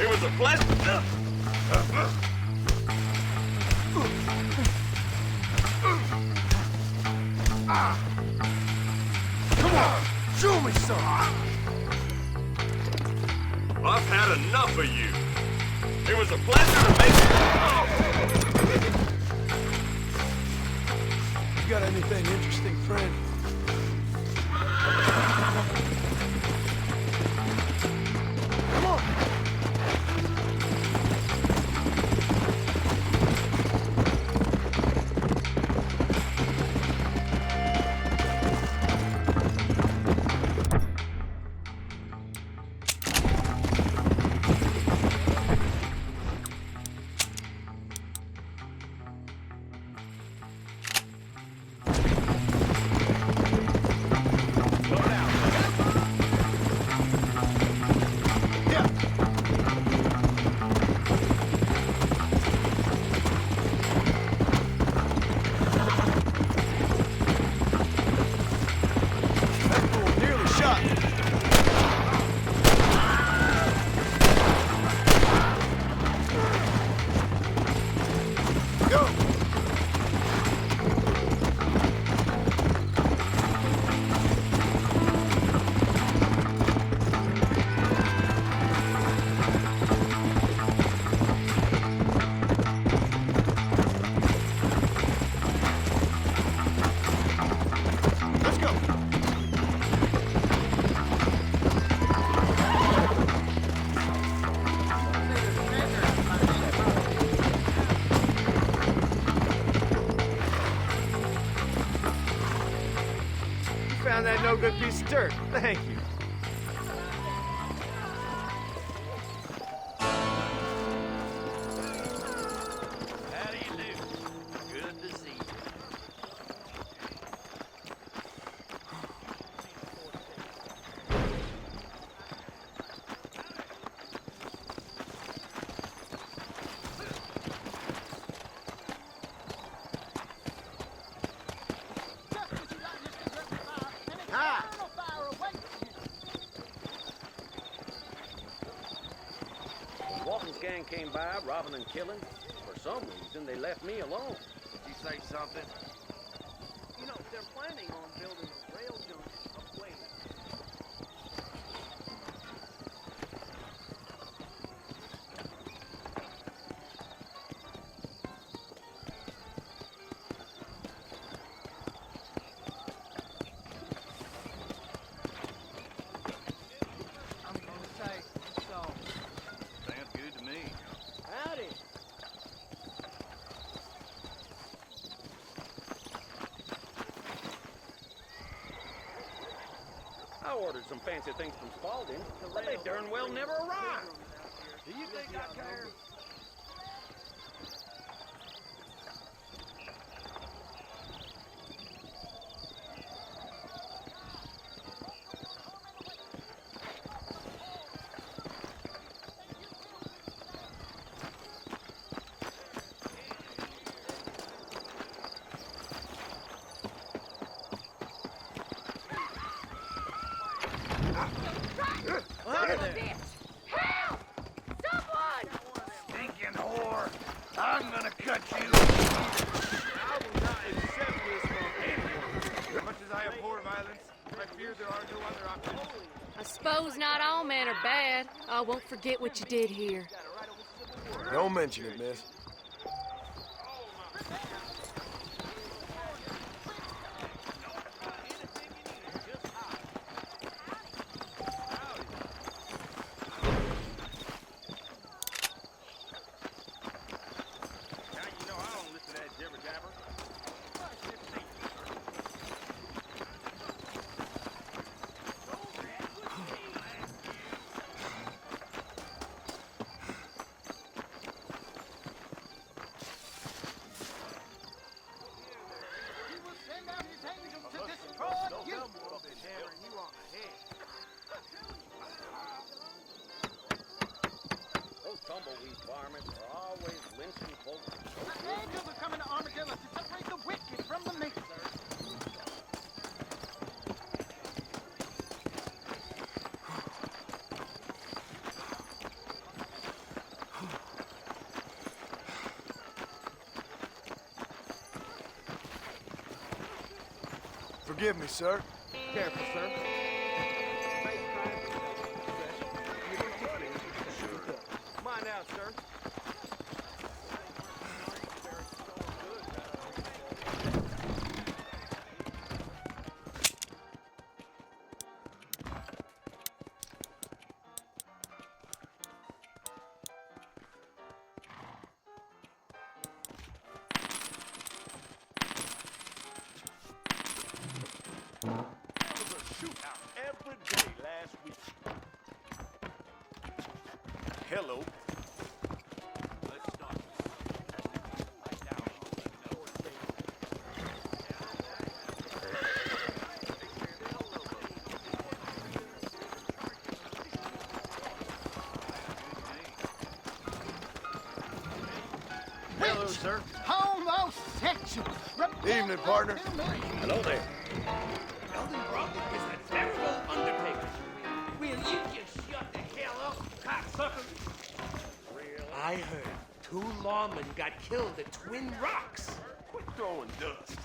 It was a pleasure.
Come on, show me some.
I've had enough of you. It was a pleasure to make
You got anything interesting, friend? Come on.
Found that no good piece of dirt. Thank you.
How do you do? Good to see you. Walton's gang came by, robbing and killing. For some reason, they left me alone. Did you say something?
You know, they're planning on building a rail junction up Wayne.
I ordered some fancy things from Spalding, but they darn well never arrived.
Do you think I care?
Help! Someone!
Stinking whore! I'm gonna cut you!
I will not accept this from anyone. As much as I abhor violence, I fear there are no other options.
I suppose not all men are bad. I won't forget what you did here.
Don't mention it, miss.
Now you know I don't listen to that jibber jabber. Those tumbleweed varmints are always lynching folks.
Angels are coming to Armadillo to separate the wicked from the meek.
Forgive me, sir.
Careful, sir. Mind out, sir.
There was a shootout every day last week.
Hello.
Let's start. Right down on the north state.
Hello, sir.
Homosexual.
Evening, partner.
Hello there.
Elden Brother is a terrible undertaker. Will you just shut the hell up, cocksucker? I heard 2 lawmen got killed at Twin Rocks. Quit throwing dust.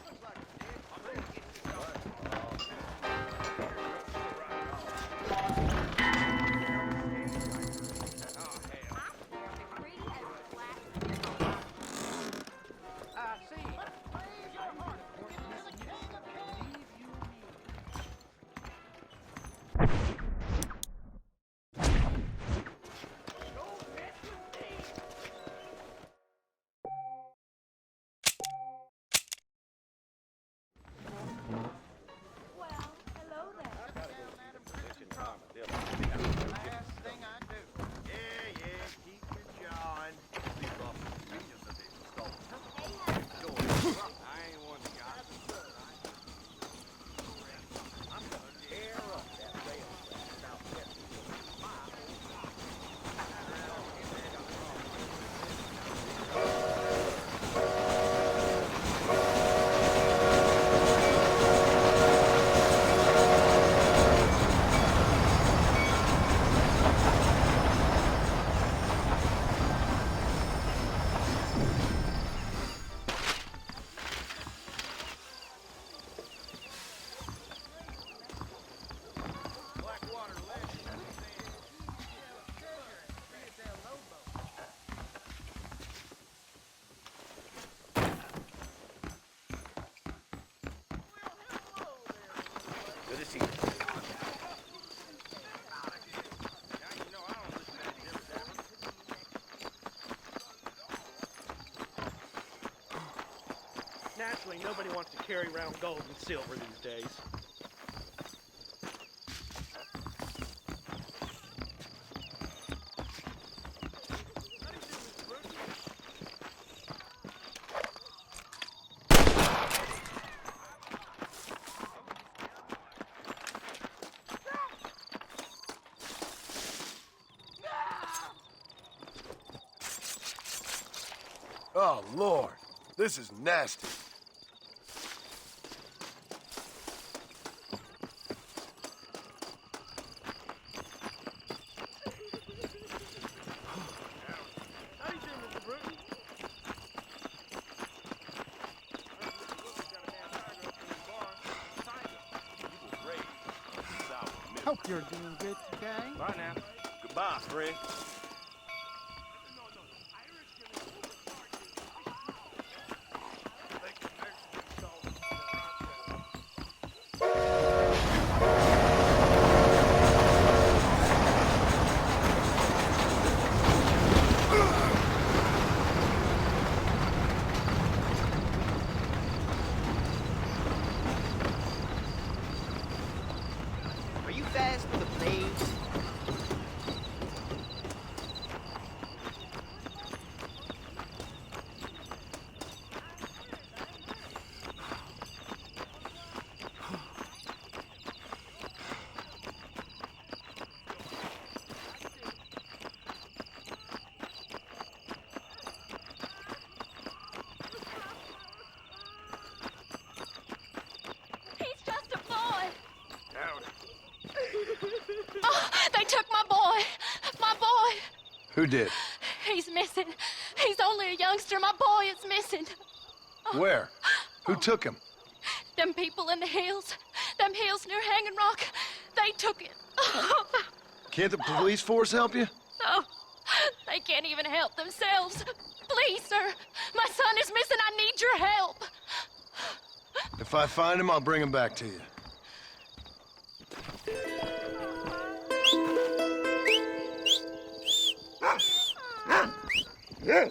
Good to see you.
Naturally, nobody wants to carry around gold and silver these days.
Oh, Lord. This is nasty.
Hope you're doing good today.
Bye now. Goodbye, friend.
Are you fast for the blades?
He's just a boy. Oh, they took my boy. My boy.
Who did?
He's missing. He's only a youngster. My boy is missing.
Where? Who took him?
Them people in the hills. Them hills near Hanging Rock. They took it.
Can't the police force help you?
Oh, they can't even help themselves. Please, sir. My son is missing. I need your help.
If I find him, I'll bring him back to you. Yeah.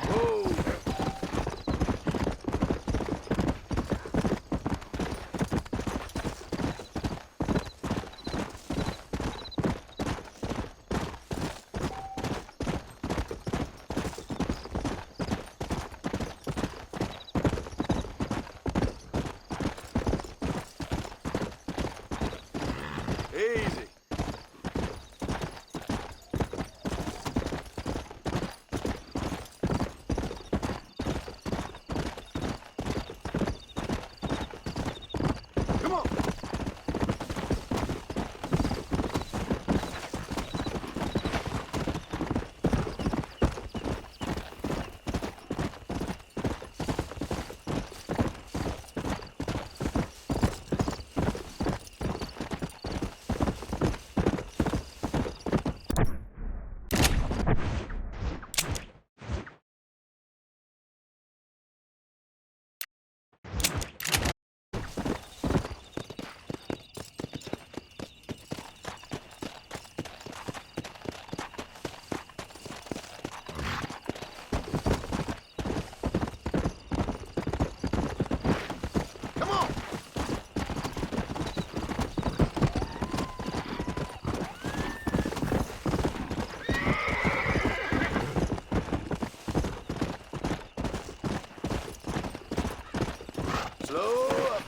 Whoa. Easy. Come on. Come on. Slow up.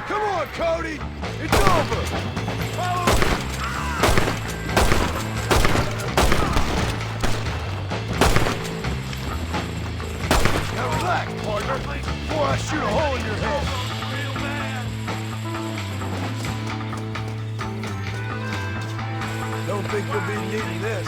Come on, Cody. It's over. Follow. Now relax, partner, before I shoot a hole in your head. Don't think you'll be needing this.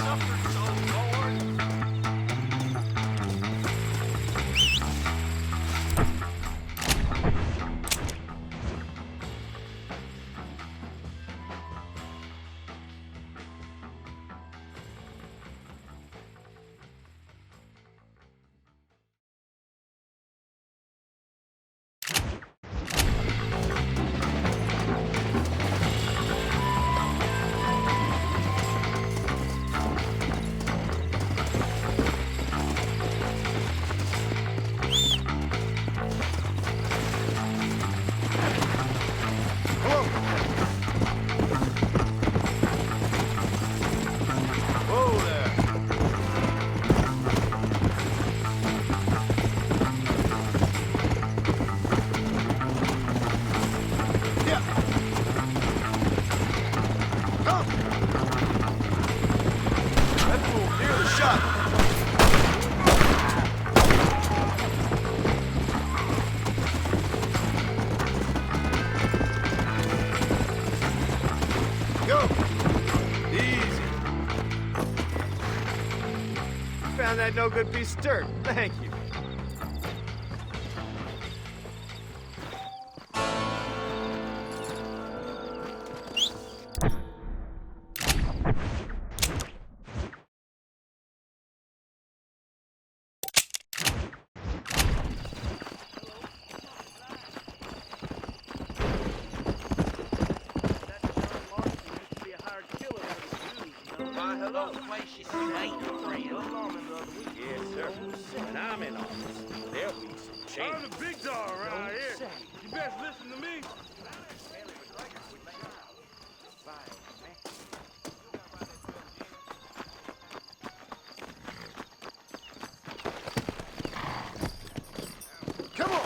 Go! Easy.
Found that no good piece of dirt. Thank you.
Hello, place you ain't friend.
Yes, sir. When I'm in office, there'll be some change.
I'm the big dog around here. You best listen to me.
Come on!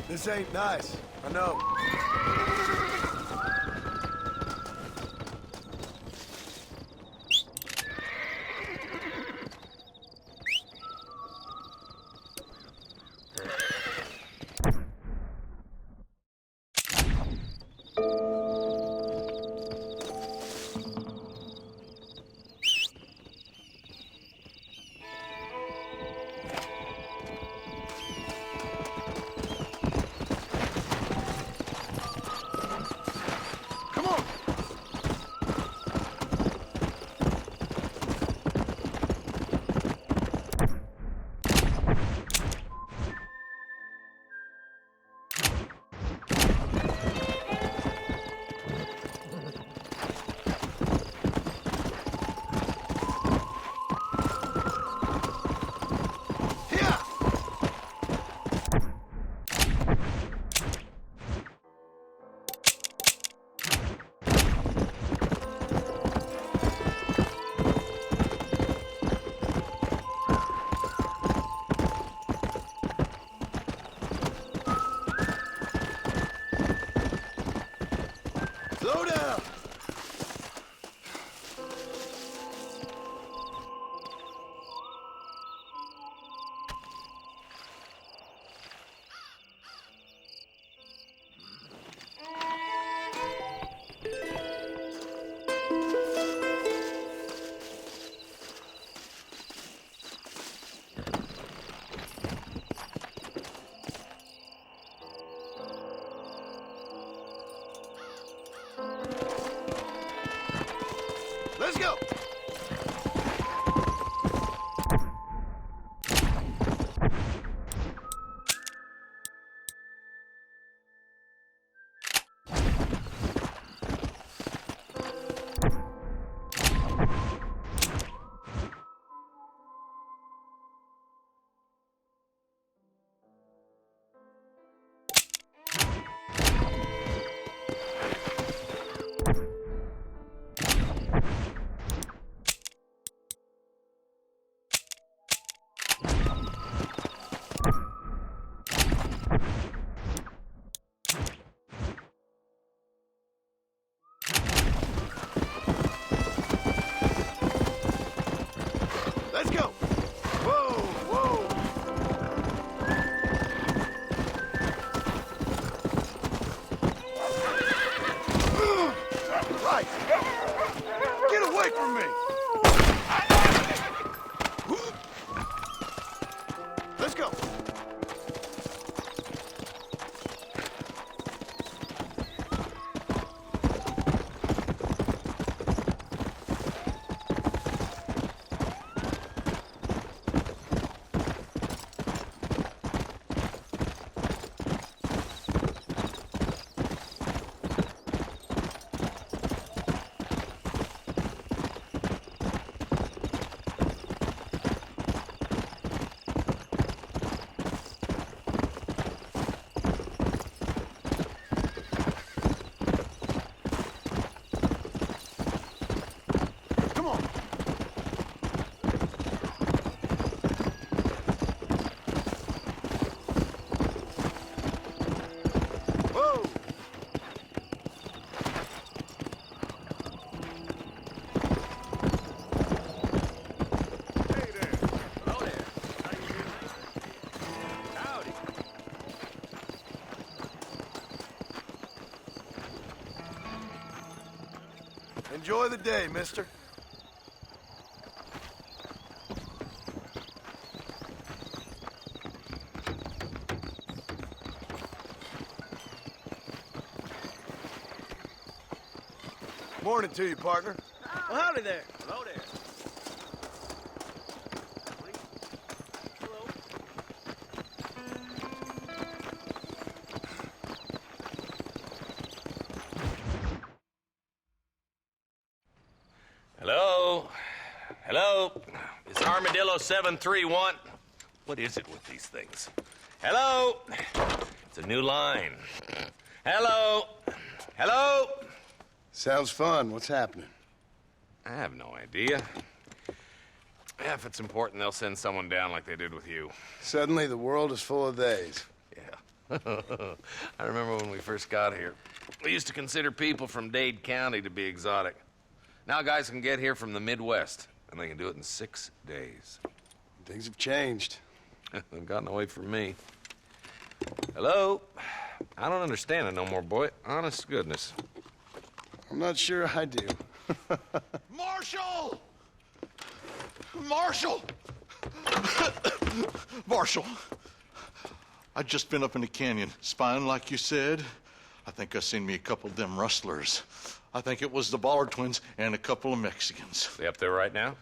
This ain't nice. I know. Slow down! Let's go! Let's go! Whoa, whoa! Right! Get away from me! Let's go! Enjoy the day, mister. Morning to you, partner.
Well, howdy there. Hello there.
Hello? Hello? Is Armadillo 731? What is it with these things? Hello? It's a new line. Hello? Hello?
Sounds fun. What's happening?
I have no idea. Yeah, if it's important, they'll send someone down like they did with you.
Suddenly, the world is full of theys.
Yeah. I remember when we first got here. We used to consider people from Dade County to be exotic. Now guys can get here from the Midwest, and they can do it in 6 days.
Things have changed.
They've gotten away from me. Hello? I don't understand it no more, boy. Honest to goodness.
I'm not sure I do.
Marshal! Marshal! Marshal! I just been up in the canyon, spying like you said. I think I seen me a couple of them rustlers. I think it was the Ballard twins and a couple of Mexicans.
They up there right now?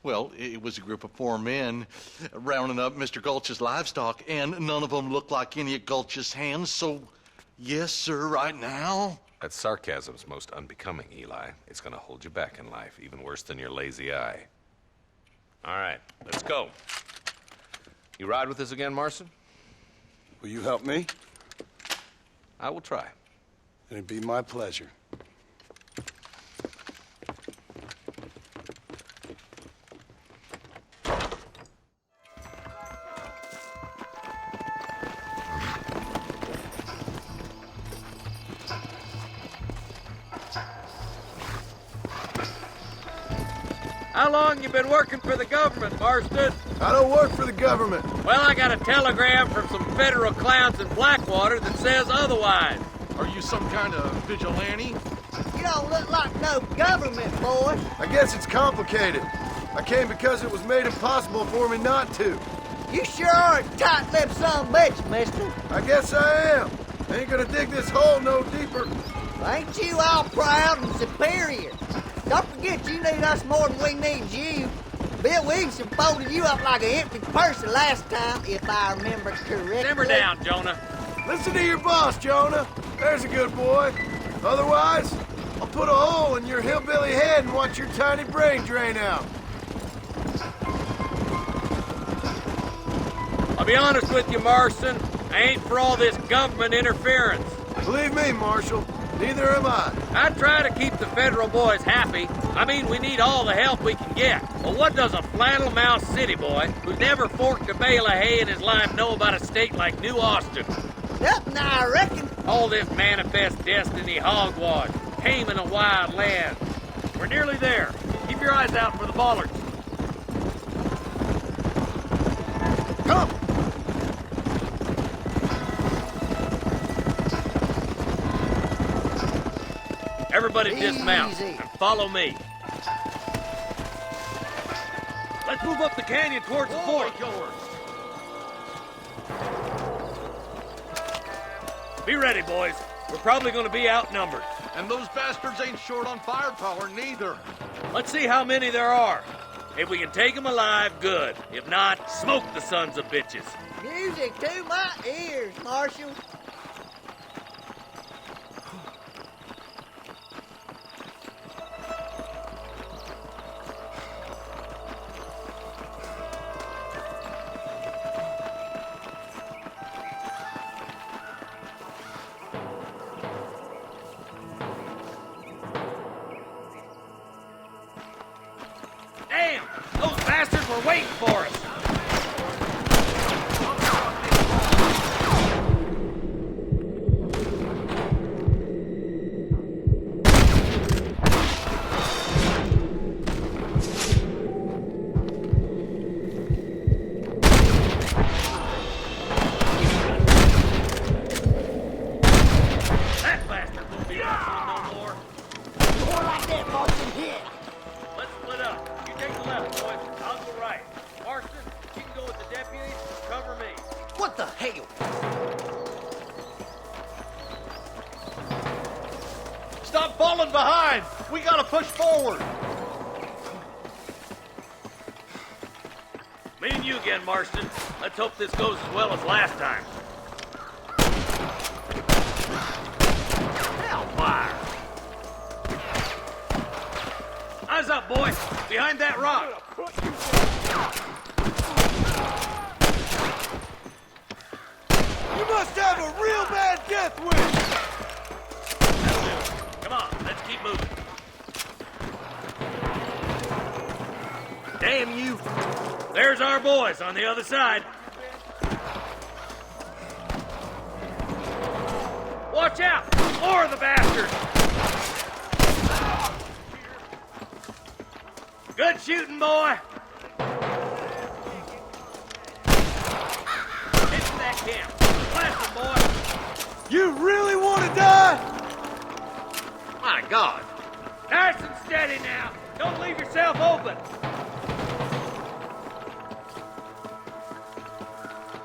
Well, it was a group of 4 men rounding up Mr. Gulch's livestock, and none of them looked like any of Gulch's hands, so yes, sir, right now.
That sarcasm's most unbecoming, Eli. It's gonna hold you back in life, even worse than your lazy eye. All right, let's go. You ride with us again, Marston?
Will you help me?
I will try.
It'd be my pleasure.
How long you been working for the government, Marston?
I don't work for the government.
Well, I got a telegram from some federal clowns in Blackwater that says otherwise.
Are you some kind of vigilante?
You don't look like no government, boy.
I guess it's complicated. I came because it was made impossible for me not to.
You sure are a tight-lipped son of a bitch, mister.
I guess I am. I ain't gonna dig this hole no deeper.
Ain't you all proud and superior? Don't forget you need us more than we need you. Bill Williamson folded you up like an empty person last time, if I remember correctly.
Simmer down, Jonah.
Listen to your boss, Jonah. There's a good boy. Otherwise, I'll put a hole in your hillbilly head and watch your tiny brain drain out.
I'll be honest with you, Marston. I ain't for all this government interference.
Believe me, Marshal, neither am I.
I try to keep the federal boys happy. I mean, we need all the help we can get. But what does a flannel-mouthed city boy who's never forked a bale of hay in his life know about a state like New Austin?
Nothing, I reckon.
All this manifest destiny hogwash, taming a wild land. We're nearly there. Keep your eyes out for the Ballards.
Come!
Everybody dismount
Easy.
and follow me. Let's move up the canyon towards the fort. Be ready, boys. We're probably going to be outnumbered.
And those bastards ain't short on firepower, neither.
Let's see how many there are. If we can take them alive, good. If not, smoke the sons of bitches.
Music to my ears, Marshal.
Damn! Those bastards were waiting for us! That bastard won't be our friend no more.
More like that, Marshal.
falling behind. We gotta push forward.
Me and you again, Marston. Let's hope this goes as well as last time. Hellfire! Eyes up, boy. Behind that rock.
You must have a real bad death wish!
Come on, let's keep moving. Damn you! There's our boys on the other side. Watch out! More of the bastards! Good shooting, boy! Into that camp. Blast them, boy!
You really want to die?
My God! Nice and steady now. Don't leave yourself open.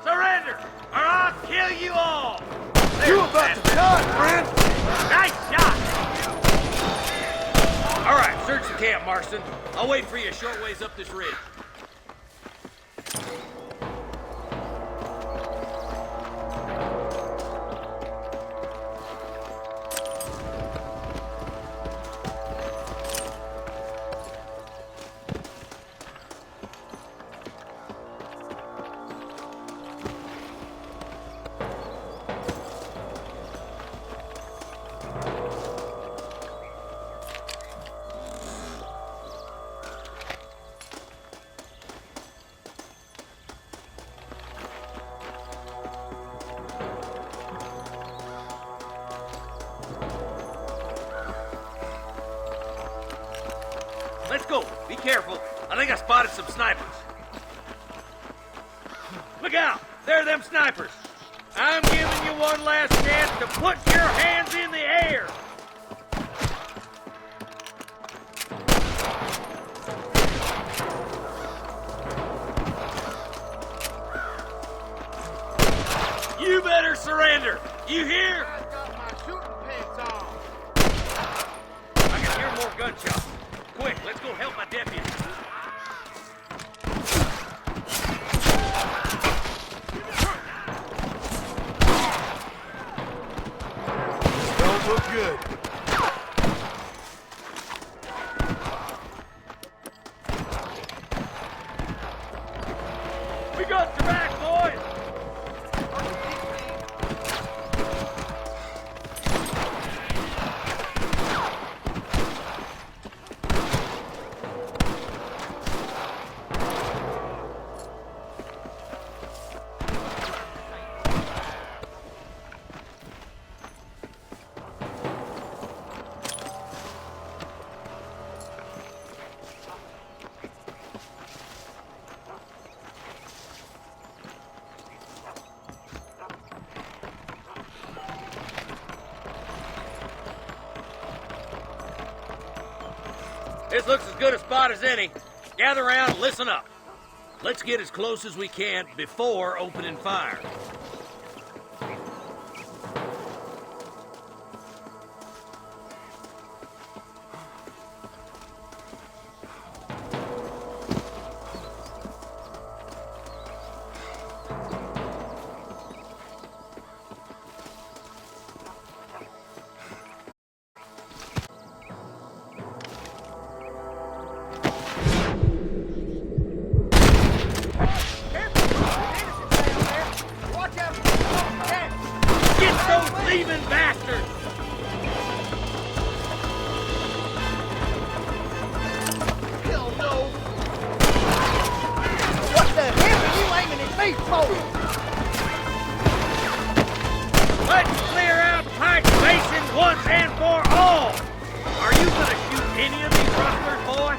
Surrender, or I'll kill you all.
You about to die, friend?
Nice shot. All right, search the camp, Marston. I'll wait for you a short ways up this ridge. Let's go. Be careful. I think I spotted some snipers. Look out! There are them snipers. I'm giving you one last chance to put your hands in the air. You better surrender. You hear?
I got my shooting pants on.
I can hear more gunshots. Quick, let's go help my deputy.
Don't look good.
We got your back, boys. This looks as good a spot as any. Gather around and listen up. Let's get as close as we can before opening fire. Get those thieving bastards!
Hell no! What the hell are you aiming at me for?
Let's clear out Pike Basin once and for all! Are you gonna shoot any of these rustlers, boy?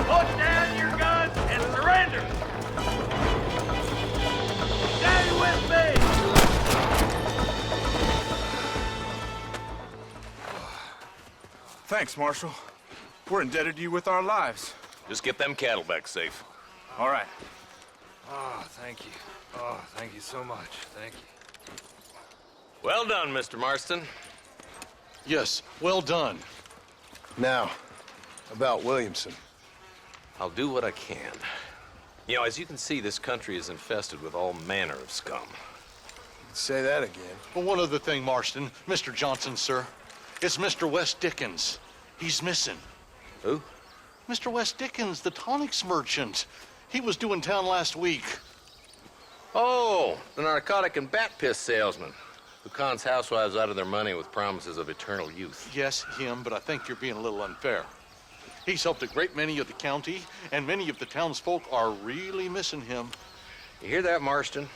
Put down your guns and surrender! Stay with me!
Thanks, Marshal. We're indebted to you with our lives.
Just get them cattle back safe.
All right. Oh, thank you. Oh, thank you so much. Thank you.
Well done, Mr. Marston.
Yes, well done.
Now, about Williamson.
I'll do what I can. You know, as you can see, this country is infested with all manner of scum.
Say that again.
But one other thing, Marston. Mr. Johnson, sir. It's Mr. West Dickens. He's missing.
Who?
Mr. West Dickens, the tonics merchant. He was due in town last week.
Oh, the narcotic and bat piss salesman who cons housewives out of their money with promises of eternal youth.
Yes, him, but I think you're being a little unfair. He's helped a great many of the county, and many of the townsfolk are really missing him.
You hear that, Marston?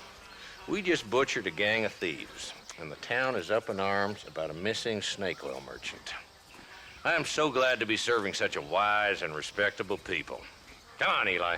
We just butchered a gang of thieves, and the town is up in arms about a missing snake oil merchant. I am so glad to be serving such a wise and respectable people. Come on, Eli.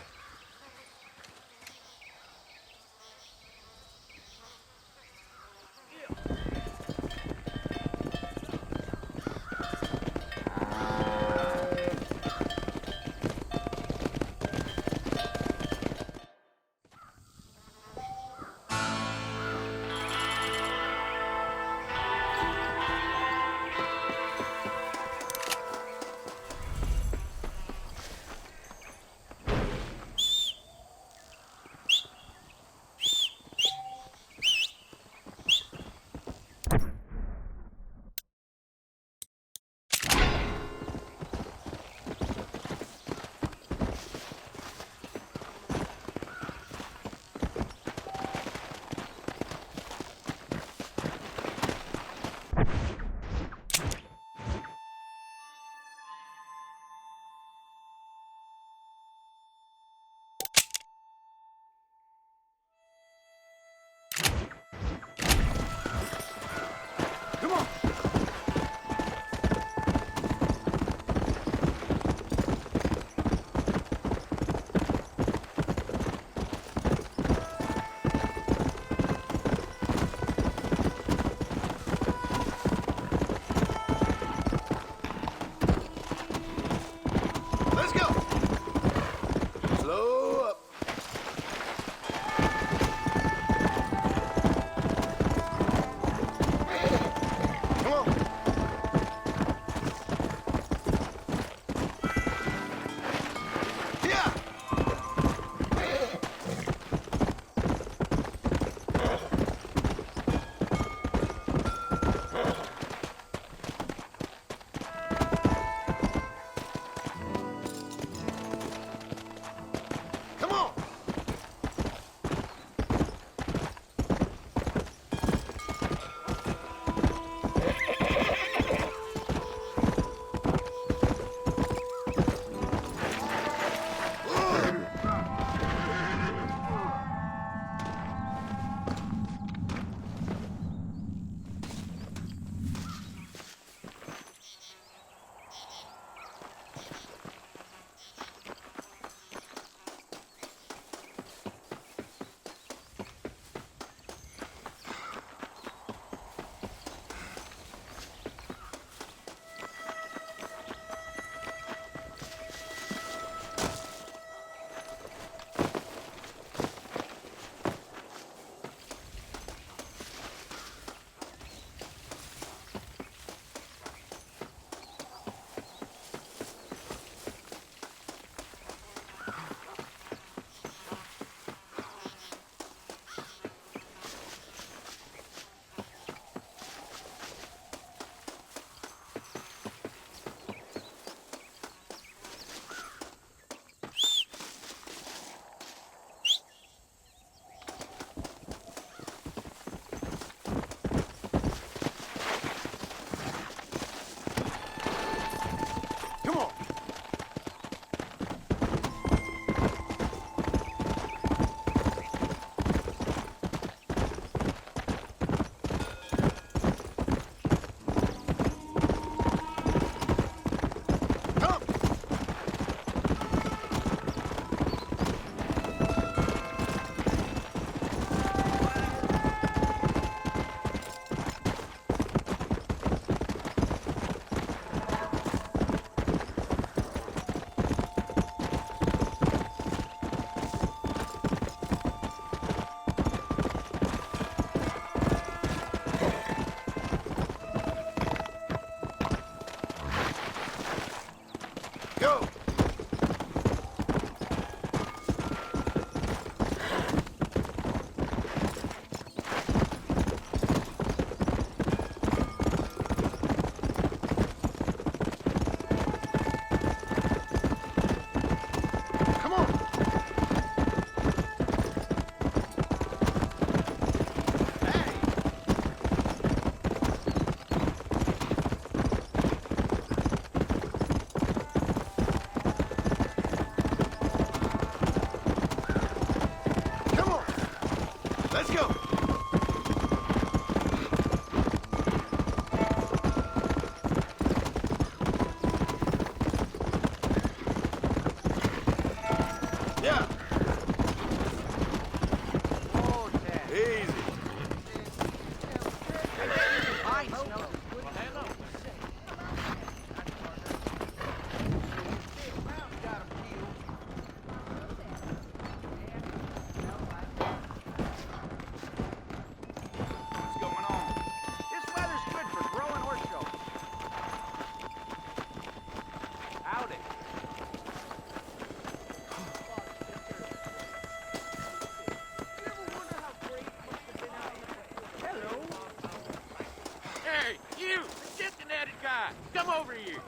Hey, you, the chicken-headed guy, come over here.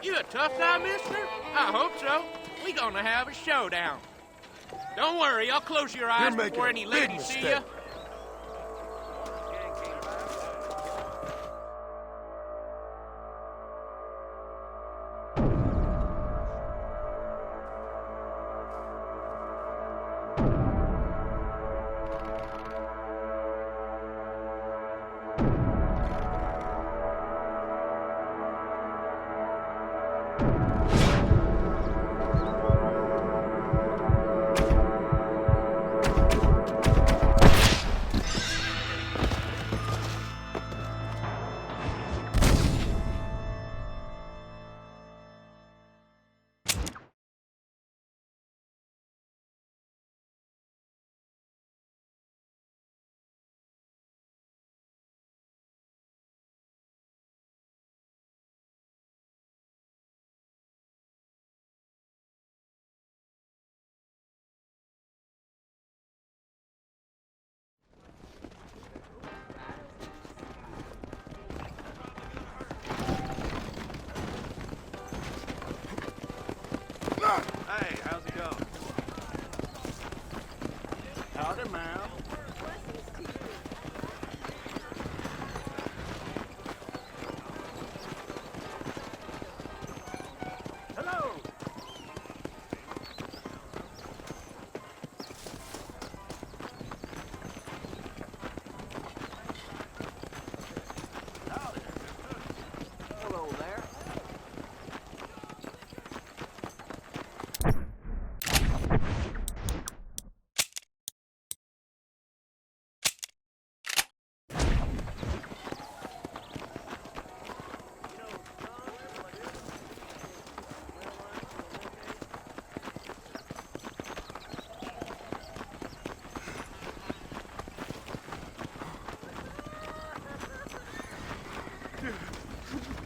You a tough guy, mister? I hope so. We gonna have a showdown. Don't worry, I'll close your eyes before any ladies see you.
Hey, how's it going? Howdy, ma'am. Hello. Howdy. Hello there.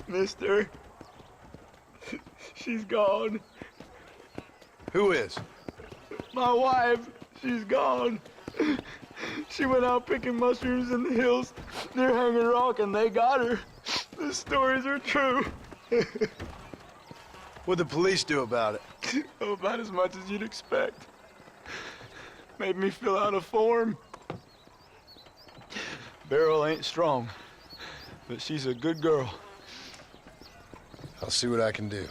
Mister, she's gone.
Who is?
My wife, she's gone. She went out picking mushrooms in the hills near Hanging Rock and they got her. The stories are true.
What'd the police do about it?
Oh, about as much as you'd expect. Made me fill out a form. Beryl ain't strong, but she's a good girl.
I'll see what I can do.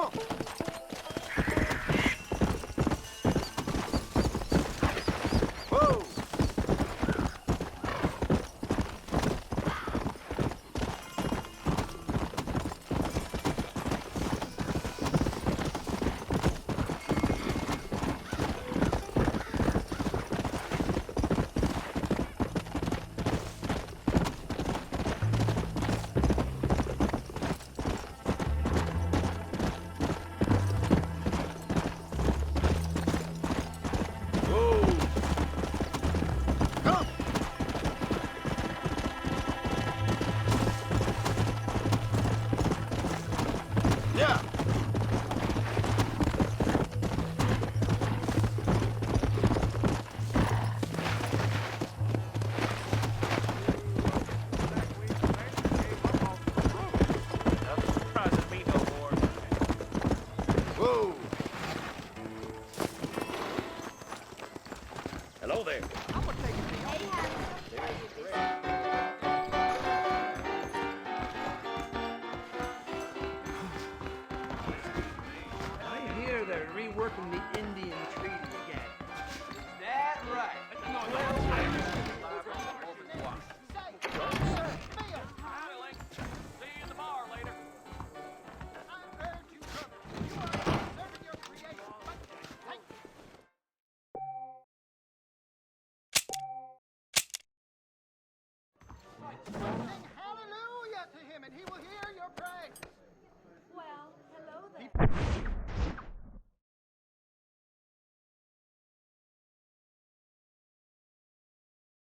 on. Whoa! Yeah. Whoa.
Hello there.
I hear they're reworking the Indian Treaty again.
That right. See you in the bar later.
Sing hallelujah to him, and he will hear your praise.